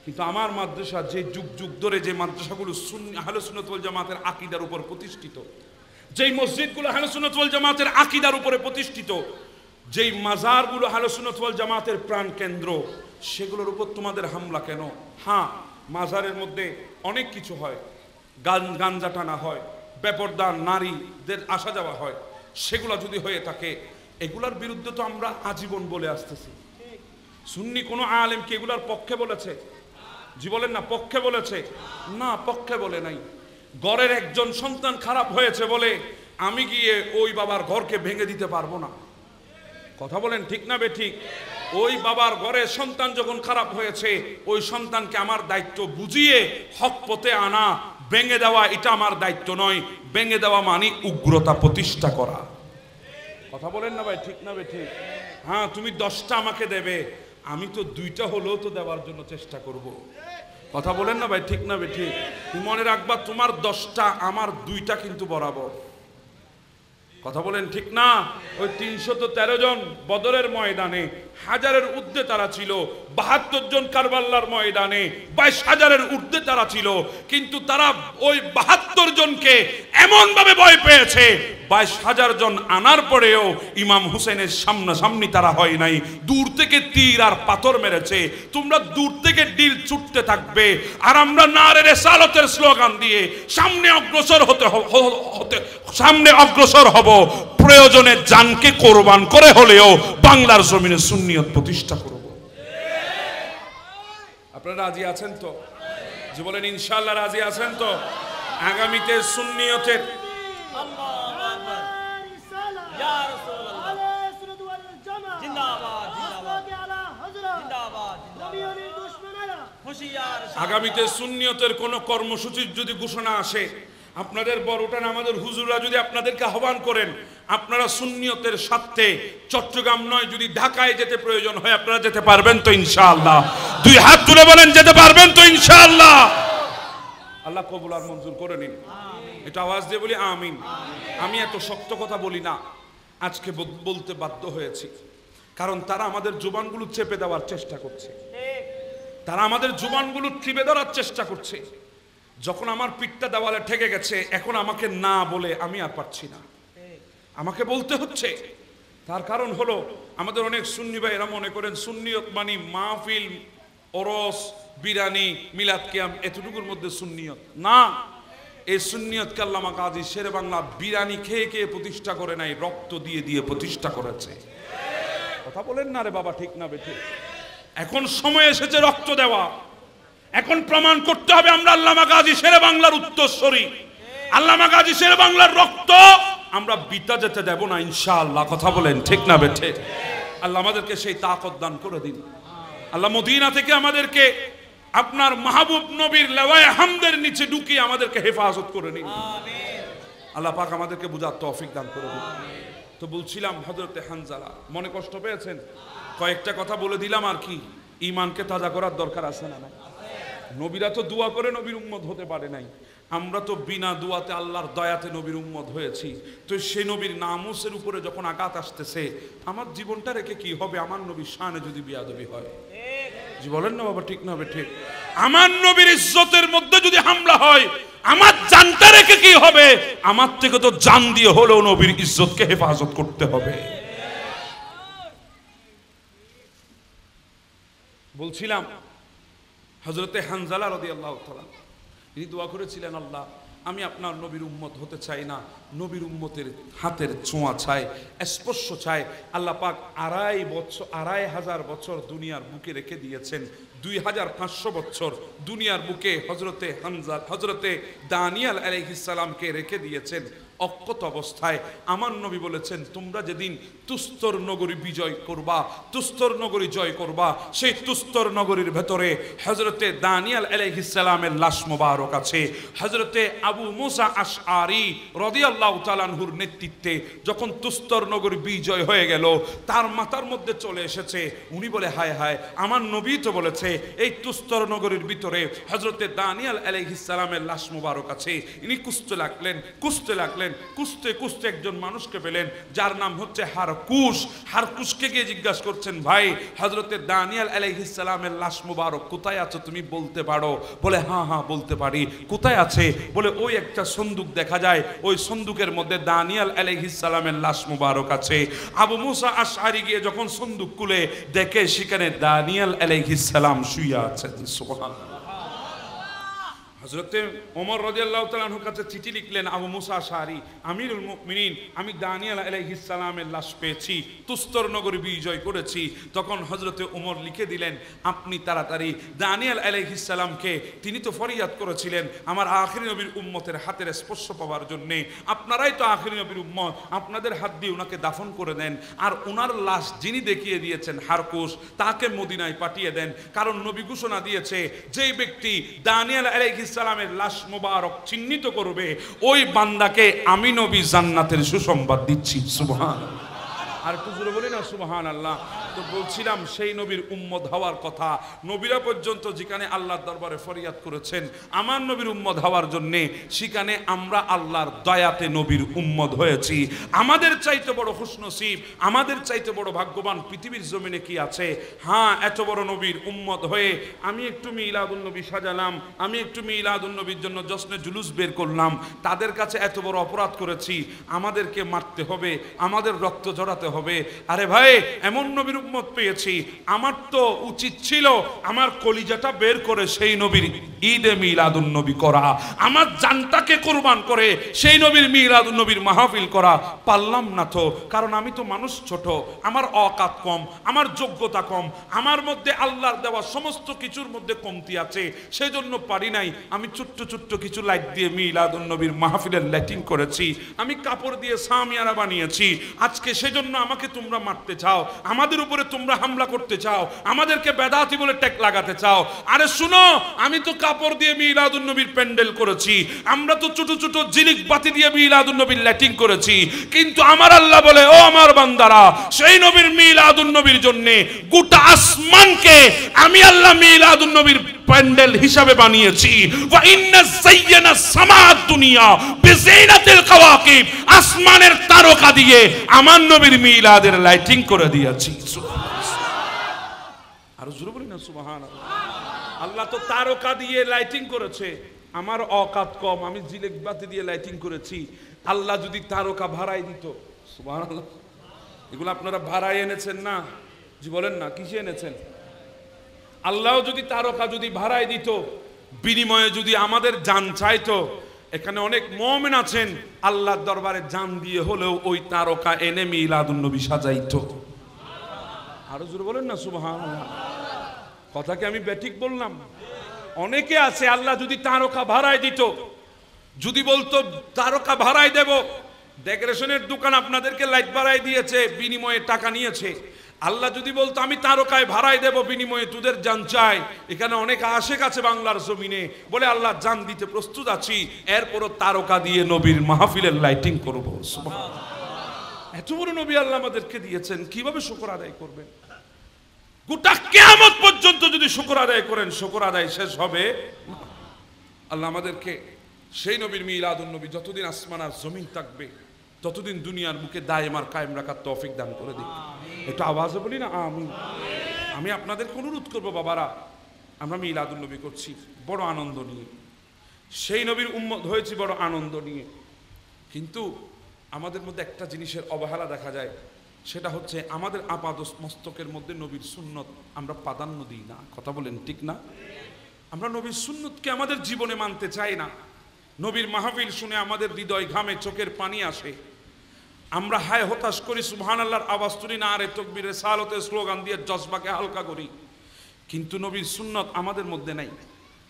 কিন্তু আমার মাদ্রাসা যে যুগ যুগ ধরে যে মাদ্রাসাগুলো সুন্নি আহলে সুন্নাত ওয়াল জামাতের আকীদার উপর প্রতিষ্ঠিত, যেই মসজিদগুলো আহলে সুন্নাত ওয়াল জামাতের আকীদার উপরে প্রতিষ্ঠিত, যেই মাজারগুলো আহলে সুন্নাত ওয়াল জামাতের প্রাণ কেন্দ্র, সেগুলোর উপর তোমাদের হামলা কেন? হ্যাঁ, মাজারের মধ্যে অনেক কিছু হয়, গাঞ্জা টানা হয়, বেপরদা নারীদের আসা যাওয়া হয়, সেগুলো যদি হয়ে থাকে, এগুলার বিরুদ্ধে তো আমরা আজীবন বলে আসতেছি। সুন্নি কোনো আলেম কি এগুলার পক্ষে বলেছে? জি বলেন না, পক্ষে বলেছে? না, পক্ষে বলে নাই। ঘরের একজন সন্তান খারাপ হয়েছে বলে আমি গিয়ে ওই বাবার ঘরকে ভেঙে দিতে পারবো না। কথা বলেন ঠিক না বেঠিক? ওই বাবার ঘরে সন্তান যখন খারাপ হয়েছে, ওই সন্তানকে আমার দায়িত্ব বুঝিয়ে হক পথে আনা, ভেঙে দেওয়া এটা আমার দায়িত্ব নয়। ভেঙে দেওয়া মানে উগ্রতা প্রতিষ্ঠা করা। কথা বলেন না ভাই, ঠিক না বেঠিক? হ্যাঁ, তুমি 10টা আমাকে দেবে, আমি তো 2টা হলেও তো দেওয়ার জন্য চেষ্টা করব। কথা বলেন না ভাই, ঠিক না বেঠিক? তুমি মনে রাখবা, তোমার 10টা আমার 2টা কিন্তু বরাবর। কথা বলেন ঠিক না? ওই 313 জন বদরের ময়দানে হাজারের ঊর্ধ্বে তারা ছিল, 72 জন কারবালার ময়দানে 22,000-এর ঊর্ধ্বে তারা ছিল, কিন্তু তারা ওই 72 জনকে এমন ভাবে ভয় পেয়েছে, 22,000 জন আনার পরেও ইমাম হুসেনের সামনাসামনি তারা হয় নাই। দূর থেকে তীর আর পাথর মেরেছে। তোমরা দূর থেকে ডিল ছুটতে থাকবে, আর আমরা নারে রিসালাতের স্লোগান দিয়ে সামনে অগ্রসর হব। প্রয়োজনে জানকে কোরবান করে হলেও বাংলার জমিনে সুন্নিয়ত প্রতিষ্ঠা করব। আপনারা রাজি আছেন তো? যে বলেন ইনশাআল্লাহ রাজি আছেন তো? আগামীতে সুন্নিয়তের আগামীতে সুন্নিয়তের কোন কর্মসূচির যদি ঘোষণা আসে, আপনাদের বড়টান আমাদের হুজুররা যদি আপনাদেরকে আহ্বান করেন, আপনারা সুন্নিয়তের সাথে চট্টগ্রাম নয়, যদি ঢাকায় যেতে প্রয়োজন হয় আপনারা যেতে পারবেন তো ইনশাআল্লাহ? 2 হাত তুলে বলেন যেতে পারবেন তো ইনশাআল্লাহ? আল্লাহ কবুল আর মঞ্জুর করে নিন। এটা আওয়াজ দিয়ে বলি আমিন। আমি এত শক্ত কথা বলি না, আজকে বলতে বাধ্য হয়েছি, কারণ তারা আমাদের জুবানগুলো চেপে দেওয়ার চেষ্টা করছে, তারা আমাদের জুবানগুলো টিপে ধরার চেষ্টা করছে। যখন আমার পিঠটা দেওয়ালে ঠেকে গেছে, এখন আমাকে না বলে আমি আর পারছি না, আমাকে বলতে হচ্ছে। তার কারণ হলো, আমাদের অনেক সুন্নি ভাইয়েরা মনে করেন সুন্নিয়ত মানে মাহফিল, ওরস, বিরানি, মিলাদ কিয়াম, এতটুকুর মধ্যে সুন্নিয়ত না। এই সুন্নিয়তকে আল্লামা কাজী শেরে বাংলা বিরানি খেয়ে খেয়ে প্রতিষ্ঠা করে নাই, রক্ত দিয়ে দিয়ে প্রতিষ্ঠা করেছে। কথা বলেন না রে বাবা, ঠিক না বেঠিক? এখন সময় এসেছে রক্ত দেওয়া। এখন প্রমাণ করতে হবে আমরা আল্লামা কাজী শেরে বাংলার উত্তরসূরি। আল্লামা কাজী শেরে বাংলার রক্ত আমরা বিতা যেতে দেব না ইনশাআল্লাহ। কথা বলেন ঠিক না বেঠিক? আল্লাহ আমাদেরকে সেই তাকত দান করে দিন। আল্লাহ মদিনা থেকে আমাদেরকে আপনার মাহবুব নবীর লেওয়ায়ে হামদের নিচে ঢুকিয়ে আমাদেরকে হেফাজত করে নিন। আল্লাহ পাক আমাদেরকে বুঝার তৌফিক দান করে দিন। তো বলছিলাম হযরতে হানজালা, মনে কষ্ট পেয়েছেন? কয়েকটা কথা বলে দিলাম, আর কি ঈমানকে তাজা করার দরকার আছে না? নবীরা তো দোয়া করে নবীর উম্মত হতে পারে নাই, আমরা তো বিনা দোয়াতে আল্লাহর দয়াতে নবীর উম্মত হয়েছি। তো সেই নবীর নামুসের উপরে যখন আঘাত আসতেছে, আমার জীবনটা রেখে কি হবে আমার নবীর শানে যদি বেয়াদবি হয়? জি বলেন না বাবা, ঠিক না বেঠিক? আমার নবীর ইজ্জতের মধ্যে যদি হামলা হয়, আমার জানটা রেখে কি হবে? আমার থেকে তো জান দিয়ে হলেও নবীর ইজ্জতকে হেফাজত করতে হবে। বলছিলাম হযরতে হানজালা রাদিয়াল্লাহু তাআলা তিনি দোয়া করেছিলেন, আল্লাহ আমি আপনার নবীর উম্মত হতে চাই না, নবীর উম্মতের হাতের ছোঁয়া চাই, স্পর্শ চাই। আল্লাহ পাক 2,500 বছর দুনিয়ার বুকে রেখে দিয়েছেন, 2,500 বছর দুনিয়ার বুকে হযরতে দানিয়াল আলাইহিস সালামকে রেখে দিয়েছেন অক্ষত অবস্থায়। আমার নবী বলেছেন, তোমরা যেদিন তুস্তর নগরী বিজয় করবা, তুস্তর নগরী জয় করবা, সেই তুস্তর নগরীর ভেতরে হযরতে দানিয়াল আলাইহিস সালামের লাশ মোবারক আছে। হযরতে আবু মুসা আশআরী রাদিয়াল্লাহু তাআলা আনহুর নেতৃত্বে যখন তুস্তর নগরী বিজয় হয়ে গেল, তার মাথার মধ্যে চলে এসেছে, উনি বলে হায় হায়, আমার নবী তো বলেছে এই তুস্তর নগরীর ভিতরে হযরতে দানিয়াল আলাইহিস সালামের লাশ মোবারক আছে। ইনি কুঁচতে লাগলেন, করলেন, কুস্তে কুস্তে একজন মানুষকে পেলেন যার নাম হচ্ছে হারকুশ। হারকুশকে গিয়ে জিজ্ঞাসা করছেন, ভাই হযরতে দানিয়েল আলাইহিস সালামের লাশ মুবারক কোথায় আছে তুমি বলতে পারো? বলে হ্যাঁ হ্যাঁ বলতে পারি। কোথায় আছে? বলে ওই একটা সন্দুক দেখা যায়, ওই সন্দুকের মধ্যে দানিয়েল আলাইহিস সালামের লাশ মুবারক আছে। আবু মুসা আশআরী গিয়ে যখন সন্দুক খুলে দেখে সেখানে দানিয়েল আলাইহিস সালাম শুয়ে আছেন। সুবহানাল্লাহ। হযরতে ওমর রাদিয়াল্লাহু তাআলা আনহুর কাছে চিঠি লিখলেন, আবু মুসা আশআরী, আমিরুল মুমিনিন, আমি দানিয়েল আলাইহিস সালামের লাশ পেয়েছি, তুস্তর নগরী বিজয় করেছি। তখন হযরতে ওমর লিখে দিলেন, আপনি তাড়াতাড়ি দানিয়েল আলাইহিস সালামকে, তিনি তো ফরিয়াদ করেছিলেন আমার আখিরি নবীর উম্মতের হাতের স্পর্শ পাওয়ার জন্য, আপনারাই তো আখিরি নবীর উম্মত, আপনাদের হাত দিয়ে ওনাকে দাফন করে দেন। আর ওনার লাশ যিনি দেখিয়ে দিয়েছেন হারকুশ, তাকে মদিনায় পাঠিয়ে দেন। কারণ নবী ঘোষণা দিয়েছে, যেই ব্যক্তি দানিয়েল আলাইহিস সালামের লাশ মুবারক চিহ্নিত করবে, ওই বান্দাকে আমি নবী জান্নাতের সুসংবাদ দিচ্ছি। সুবহানাল্লাহ। আর একটু জোরে বলি না সুবহানাল্লাহ। তো বলছিলাম সেই নবীর উম্মত হওয়ার কথা। নবীরা পর্যন্ত যেখানে আল্লাহর দরবারে ফরিয়াদ করেছেন আমার নবীর উম্মত হওয়ার জন্য, সেখানে আমরা আল্লাহর দয়াতে নবীর উম্মত হয়েছি। আমাদের চাইতে বড় খুশনসিব, আমাদের চাইতে বড় ভাগ্যবান পৃথিবীর জমিনে কি আছে? হ্যাঁ, এত বড় নবীর উম্মত হয়ে আমি একটু মিলাদুন নবী সাজালাম, আমি একটু মিলাদুন নবীর জন্য জশ্নে জুলুস বের করলাম, তাদের কাছে এত বড় অপরাধ করেছি, আমাদেরকে মারতে হবে, আমাদের রক্ত ঝরাতে হবে। আরে ভাই, এমন নবীর উম্মত পেয়েছি, আমার তো উচিত ছিল আমার কলিজাটা বের করে সেই নবীর ঈদে মিলাদুন নবী করা, আমার জানটাকে কুরবান করে সেই নবীর মিলাদুন নবীর মাহফিল করা। পারলাম না তো, কারণ আমি তো মানুষ ছোট, আমার অকাত কম, আমার যোগ্যতা কম, আমার মধ্যে আল্লাহর দেওয়া সমস্ত কিছুর মধ্যে কমতি আছে, সেজন্য পারি নাই। আমি ছোট্ট ছোট্ট কিছু লাইট দিয়ে মিলাদুন নবীর মাহফিলের লাইটিং করেছি, আমি কাপড় দিয়ে সামিয়ানা বানিয়েছি। আজকে সেজন্য আমাকে তোমরা মারতে চাও, আমাদের উপরে তোমরা হামলা করতে চাও, আমাদেরকে বেদাতি বলে ট্যাগ লাগাতে চাও। আরে শুনো, আমি তো কাপড় দিয়ে মিলাদুন নবীর প্যান্ডেল করেছি, আমরা তো ছোট ছোট জিলিক বাতি দিয়ে মিলাদুন নবীর লাইটিং করেছি, কিন্তু আমার আল্লাহ বলে, ও আমার বান্দারা, সেই নবীর মিলাদুন নবীর জন্য গোটা আসমানকে আমি আল্লাহ মিলাদুন নবীর প্যান্ডেল হিসাবে বানিয়েছি। ওয়া ইন্না যায়্যানা সামাদ দুনিয়া বিযায়নাতিল কাওয়াকিব, আসমানের তারকা দিয়ে আমার নবীর মিলাদের লাইটিং করে দিয়েছি। আর জোরে বলি না সুবহানাল্লাহ। আল্লাহ তো তারকা দিয়ে লাইটিং করেছে, আমার অকাত কম, আমি জিলেক বাতি দিয়ে লাইটিং করেছি। আল্লাহ যদি তারকা ভাড়াই দিত, সুবহানাল্লাহ, এগুলো আপনারা ভাড়াই এনেছেন না? জি বলেন না, কিসে এনেছেন? আল্লাহ যদি তারকা যদি ভাড়াই দিত, বিনিময়ে যদি আমাদের জান চাইতো, এখানে অনেক মুমিন আছেন আল্লাহর দরবারে জান দিয়ে হলেও ওই তারকা এনে মিলাদুন নবী সাজাইতো। আরো জোরে বলেন না সুবহানাল্লাহ। কথা কি আমি বেঠিক বললাম? অনেকে আছে আল্লাহ যদি তারকা ভাড়াই দিত, যদি বলতো তারকা ভাড়াই দেব, ডেকোরেশনের দোকান আপনাদেরকে লাইট ভাড়াই দিয়েছে, বিনিময়ে টাকা নিয়েছে, আল্লাহ যদি বলতো আমি তারকায় ভাড়াই দেব, বিনিময়ে তোদের জান চাই, এখানে অনেক আশেক আছে বাংলার জমিনে, বলে আল্লাহ জান দিতে প্রস্তুত আছি, এরপরও তারকা দিয়ে নবীর মাহফিলের লাইটিং করব। সুবহানাল্লাহ। এত বড় নবী আল্লাহ আমাদেরকে দিয়েছেন, কিভাবে শুকর আদায় করবেন? গোটা কিয়ামত পর্যন্ত যদি শুকর আদায় করেন, শুকর আদায় শেষ হবে। আল্লাহ আমাদেরকে সেই নবীর মিলাদুন নবী যতদিন আসমান আর জমিন থাকবে ততদিন দুনিয়ার বুকে দায়েম আর কায়েম রাখার তৌফিক দান করে দিন। একটু আওয়াজে বলি না আমিন। আমি আপনাদেরকে অনুরোধ করবো, বাবারা, আমরা মিলাদুন নবী করছি বড় আনন্দ নিয়ে, সেই নবীর উম্মত হয়েছি বড় আনন্দ নিয়ে, কিন্তু আমাদের মধ্যে একটা জিনিসের অবহেলা দেখা যায়, সেটা হচ্ছে আমাদের আপাদ মস্তকের মধ্যে নবীর সুন্নত আমরা প্রাধান্য দিই না। কথা বলেন ঠিক না? আমরা নবীর সুন্নতকে আমাদের জীবনে মানতে চাই না। নবীর মাহফিল শুনে আমাদের হৃদয় ঘামে, চোখের পানি আসে, আমরা হায় হতাশ করি, সুবহানাল্লাহর আওয়াজ তুলি না, আরে তাকবীর রিসালাতের স্লোগান দিয়ে জজবাকে হালকা করি, কিন্তু নবীর সুন্নত আমাদের মধ্যে নাই।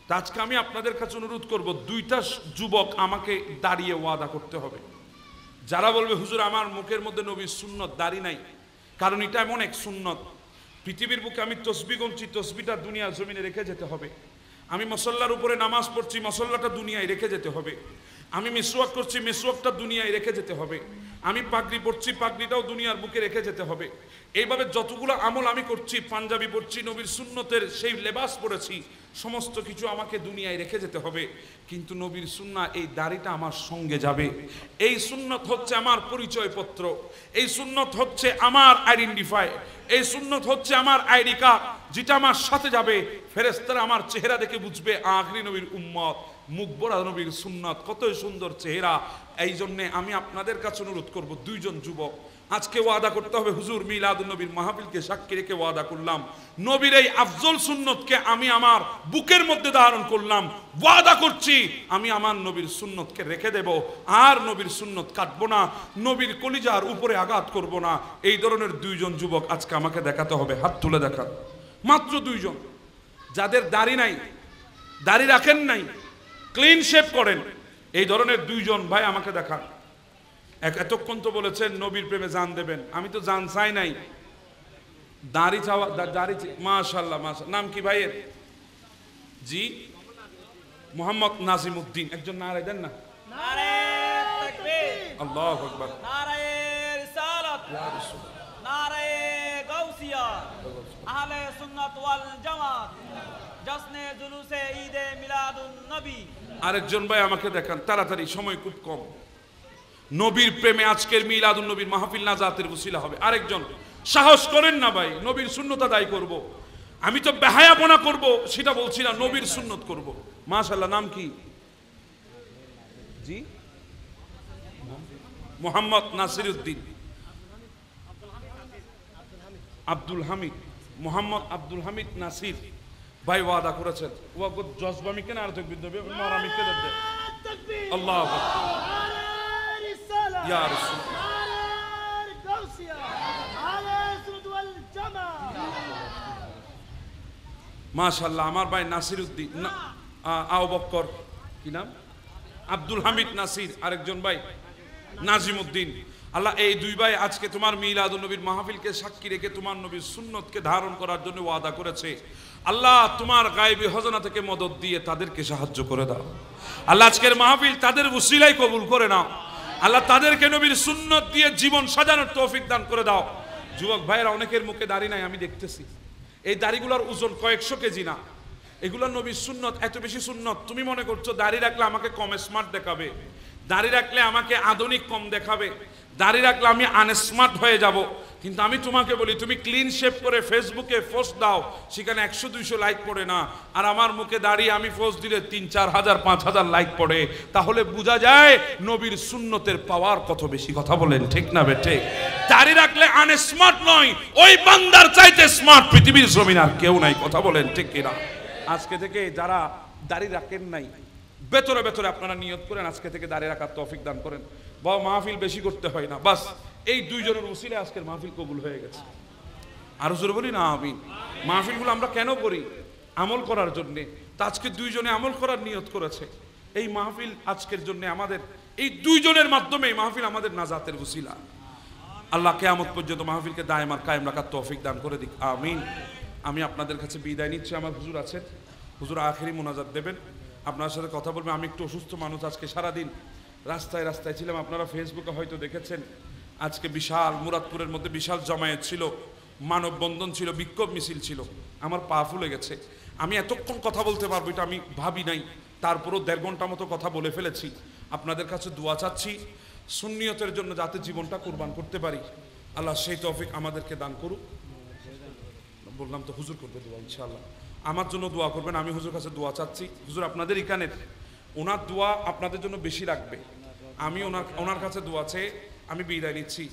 তা আজকে আমি আপনাদের কাছে অনুরোধ করব, দুইটা যুবক আমাকে দাঁড়িয়ে ওয়াদা করতে হবে। যারা বলবে হুজুর আমার মুখের মধ্যে নবীর সুন্নত দাড়ি নাই, কারণ এটা এমন এক সুন্নত, পৃথিবীর বুকে আমি তসবিহ গুনছি, তসবিহটা দুনিয়ার জমিনে রেখে যেতে হবে। আমি মুসল্লার উপরে নামাজ পড়ছি, মুসল্লাটা দুনিয়ায় রেখে যেতে হবে। আমি মিসওয়াক করছি, মিসওয়াকটা দুনিয়ায় রেখে যেতে হবে। আমি পাগড়ি পরছি, পাগড়িটাও দুনিয়ার বুকে রেখে যেতে হবে। এইভাবে যতগুলো আমল আমি করছি, পাঞ্জাবি পরছি, নবীর সুন্নতের সেই লেবাস পরেছি, সমস্ত কিছু আমাকে দুনিয়ায় রেখে যেতে হবে। কিন্তু নবীর সুন্নাহ, এই দাড়িটা আমার সঙ্গে যাবে। এই সুন্নত হচ্ছে আমার পরিচয়পত্র, এই সুন্নত হচ্ছে আমার আইডেন্টিফাই, এই সুন্নত হচ্ছে আমার আইডি কার্ড, যেটা আমার সাথে যাবে। ফেরেশতারা আমার চেহারা দেখে বুঝবে আখরি নবীর উম্মত, মুকবরা নবীর সুন্নাত, কত সুন্দর চেহারা। এই জন্যে আমি আপনাদের কাছে অনুরোধ করব, দুইজন যুবক আজকে ওয়াদা করতে হবে, হুজুর মিলাদুন নবীর মাহফিলকে সাক্ষী রেখে ওয়াদা করলাম, নবীর এই আফজল সুন্নতকে আমি আমার বুকের মধ্যে ধারণ করলাম। ওয়াদা করছি আমি আমার নবীর সুন্নতকে রেখে দেব, আর নবীর সুন্নত কাটবো না, নবীর কলিজার উপরে আঘাত করব না। এই ধরনের দুইজন যুবক আজকে আমাকে দেখাতে হবে। হাত তুলে দেখান, মাত্র দুইজন, যাদের দাড়ি নাই, দাড়ি রাখেন নাই, ক্লিন শেভ করেন, এই ধরনের দুইজন ভাই আমাকে দেখান। এতক্ষণ তো বলেছেন নবীর প্রেমে জান দেবেন, আমি তো জান চাই নাই, দাড়ি চাওয়া, দাড়ি। মাশাআল্লাহ, মাশাআল্লাহ। নাম কি ভাইয়ের? জি, মোহাম্মদ নাজিম উদ্দিন। একজন নারায়ে দেন না। নারে তাকবীর, আল্লাহু আকবার, নারে রিসালাত, ইয়া রাসূল, নারে গাউসিয়া, আহলে সুন্নাত ওয়াল জামাত, জশ্নে জুলুসে ঈদে মিলাদুন নবী। আরেকজন ভাই আমাকে দেখান তাড়াতাড়ি, সময় খুব কম। নবীর প্রেমে আজকের মিলাদুন নবীর মাহফিল নাজাতের ওসিলা হবে। আরেকজন, সাহস করেন না ভাই, নবীর সুন্নত আদায় করব। আমি তো বেহায়াপনা করব সেটা বলছি না, নবীর সুন্নত করব। মাশাআল্লাহ। নাম কি? জি, মোহাম্মদ নাসির উদ্দিন, আব্দুল হামিদ, মোহাম্মদ আব্দুল হামিদ নাসির ভাই ওয়াদা করেছেন। ও জজবামি কেন আর তকবীর দেবে, মারামি কে দেবে? আল্লাহু আকবার, ইয়া রাসূল, মাশাআল্লাহ। আমার ভাই নাসির উদ্দিন, আবু বকর, কি নাম? আব্দুল হামিদ নাসির। আরেকজন ভাই নাজিম উদ্দিন। আল্লাহ, এই দুই ভাই আজকে তোমার মিলাদুন নবীর মাহফিলকে সাক্ষী রেখে তোমার নবীর সুন্নতকে ধারণ করার জন্য ওয়াদা করেছে। আল্লাহ, তোমার গায়বী খজানা থেকে মদদ দিয়ে তাদেরকে সাহায্য করে দাও। আল্লাহ, আজকের মাহফিল তাদের উসিলায় কবুল করে নাও। আল্লাহ, তাদেরকে নবীর সুন্নত দিয়ে জীবন সাজানোর তৌফিক দান করে দাও। যুবক ভাইয়েরা, অনেকের মুখে দাড়ি নাই, আমি দেখতেছি। এই দাড়িগুলোর ওজন কয়েকশো কেজি না, এগুলো নবীর সুন্নত, এত বেশি সুন্নত। তুমি মনে করছো দাড়ি রাখলে আমাকে কম স্মার্ট দেখাবে, দাড়ি রাখলে আমাকে আধুনিক কম দেখাবে, দাড়ি রাখলে আমি আনস্মার্ট হয়ে যাব। কিন্তু আমি তোমাকে বলি, তুমি ক্লিন শেভ করে ফেসবুকে পোস্ট দাও, সেখানে 100-200 লাইক পড়ে না। আর আমার মুখে দাঁড়িয়ে আমি পোস্ট দিলে 3-4 হাজার 5,000 লাইক পড়ে। তাহলে বোঝা যায় নবীর সুন্নতের পাওয়ার কত বেশি। কথা বলেন ঠিক না বেঠে? দাড়ি রাখলে আনস্মার্ট নয়, ওই বান্দার চাইতে স্মার্ট পৃথিবীর জমিন আর কেউ নাই। কথা বলেন ঠিক কিনা? আজকে থেকে যারা দাড়ি রাখেন নাই, ভেতরে ভেতরে আপনারা নিয়ত করেন আজকে থেকে দাড়ি রাখার তৌফিক দান করেন। বাবা, মাহফিল বেশি করতে হয় না, বাস এই দুইজনের ওসিলে আজকের মাহফিল কবুল হয়ে গেছে। আরো জোরে বলি না আমিন। মাহফিলগুলো আমরা কেন করি? আমল করার জন্যে। তা আজকে দুইজনে আমল করার নিয়ত করেছে। এই মাহফিল আজকের জন্য আমাদের, এই দুইজনের মাধ্যমে এই মাহফিল আমাদের নাজাতের ওসিলা। আল্লাহ কিয়ামত পর্যন্ত মাহফিলকে দায়েম আর কায়েম রাখার তৌফিক দান করে দিক, আমিন। আমি আপনাদের কাছে বিদায় নিচ্ছি। আমার হুজুর আছেন, হুজুর আখেরি মোনাজাত দেবেন, আপনার সাথে কথা বলবেন। আমি একটু অসুস্থ মানুষ, আজকে সারাদিন রাস্তায় রাস্তায় ছিলাম। আপনারা ফেসবুকে হয়তো দেখেছেন, আজকে বিশাল মুরাদপুরের মধ্যে বিশাল জমায়েত ছিল, মানববন্ধন ছিল, বিক্ষোভ মিছিল ছিল। আমার পা ফুলে গেছে। আমি এতক্ষণ কথা বলতে পারবো এটা আমি ভাবি নাই, তারপরও 1.5 ঘন্টা মতো কথা বলে ফেলেছি। আপনাদের কাছে দোয়া চাচ্ছি সুন্নিয়তের জন্য, যাতে জীবনটা কুরবান করতে পারি। আল্লাহ সেই তৌফিক আমাদেরকে দান করুক। বললাম তো হুজুর করবে দোয়া, ইনশাআল্লাহ আমার জন্য দোয়া করবেন। আমি হুজুর কাছে দোয়া চাচ্ছি। হুজুর আপনাদের এখানের, ওনার দোয়া আপনাদের জন্য বেশি রাখবে। আমি ওনার কাছে দোয়া চেয়ে আমি বিদায় নিচ্ছি।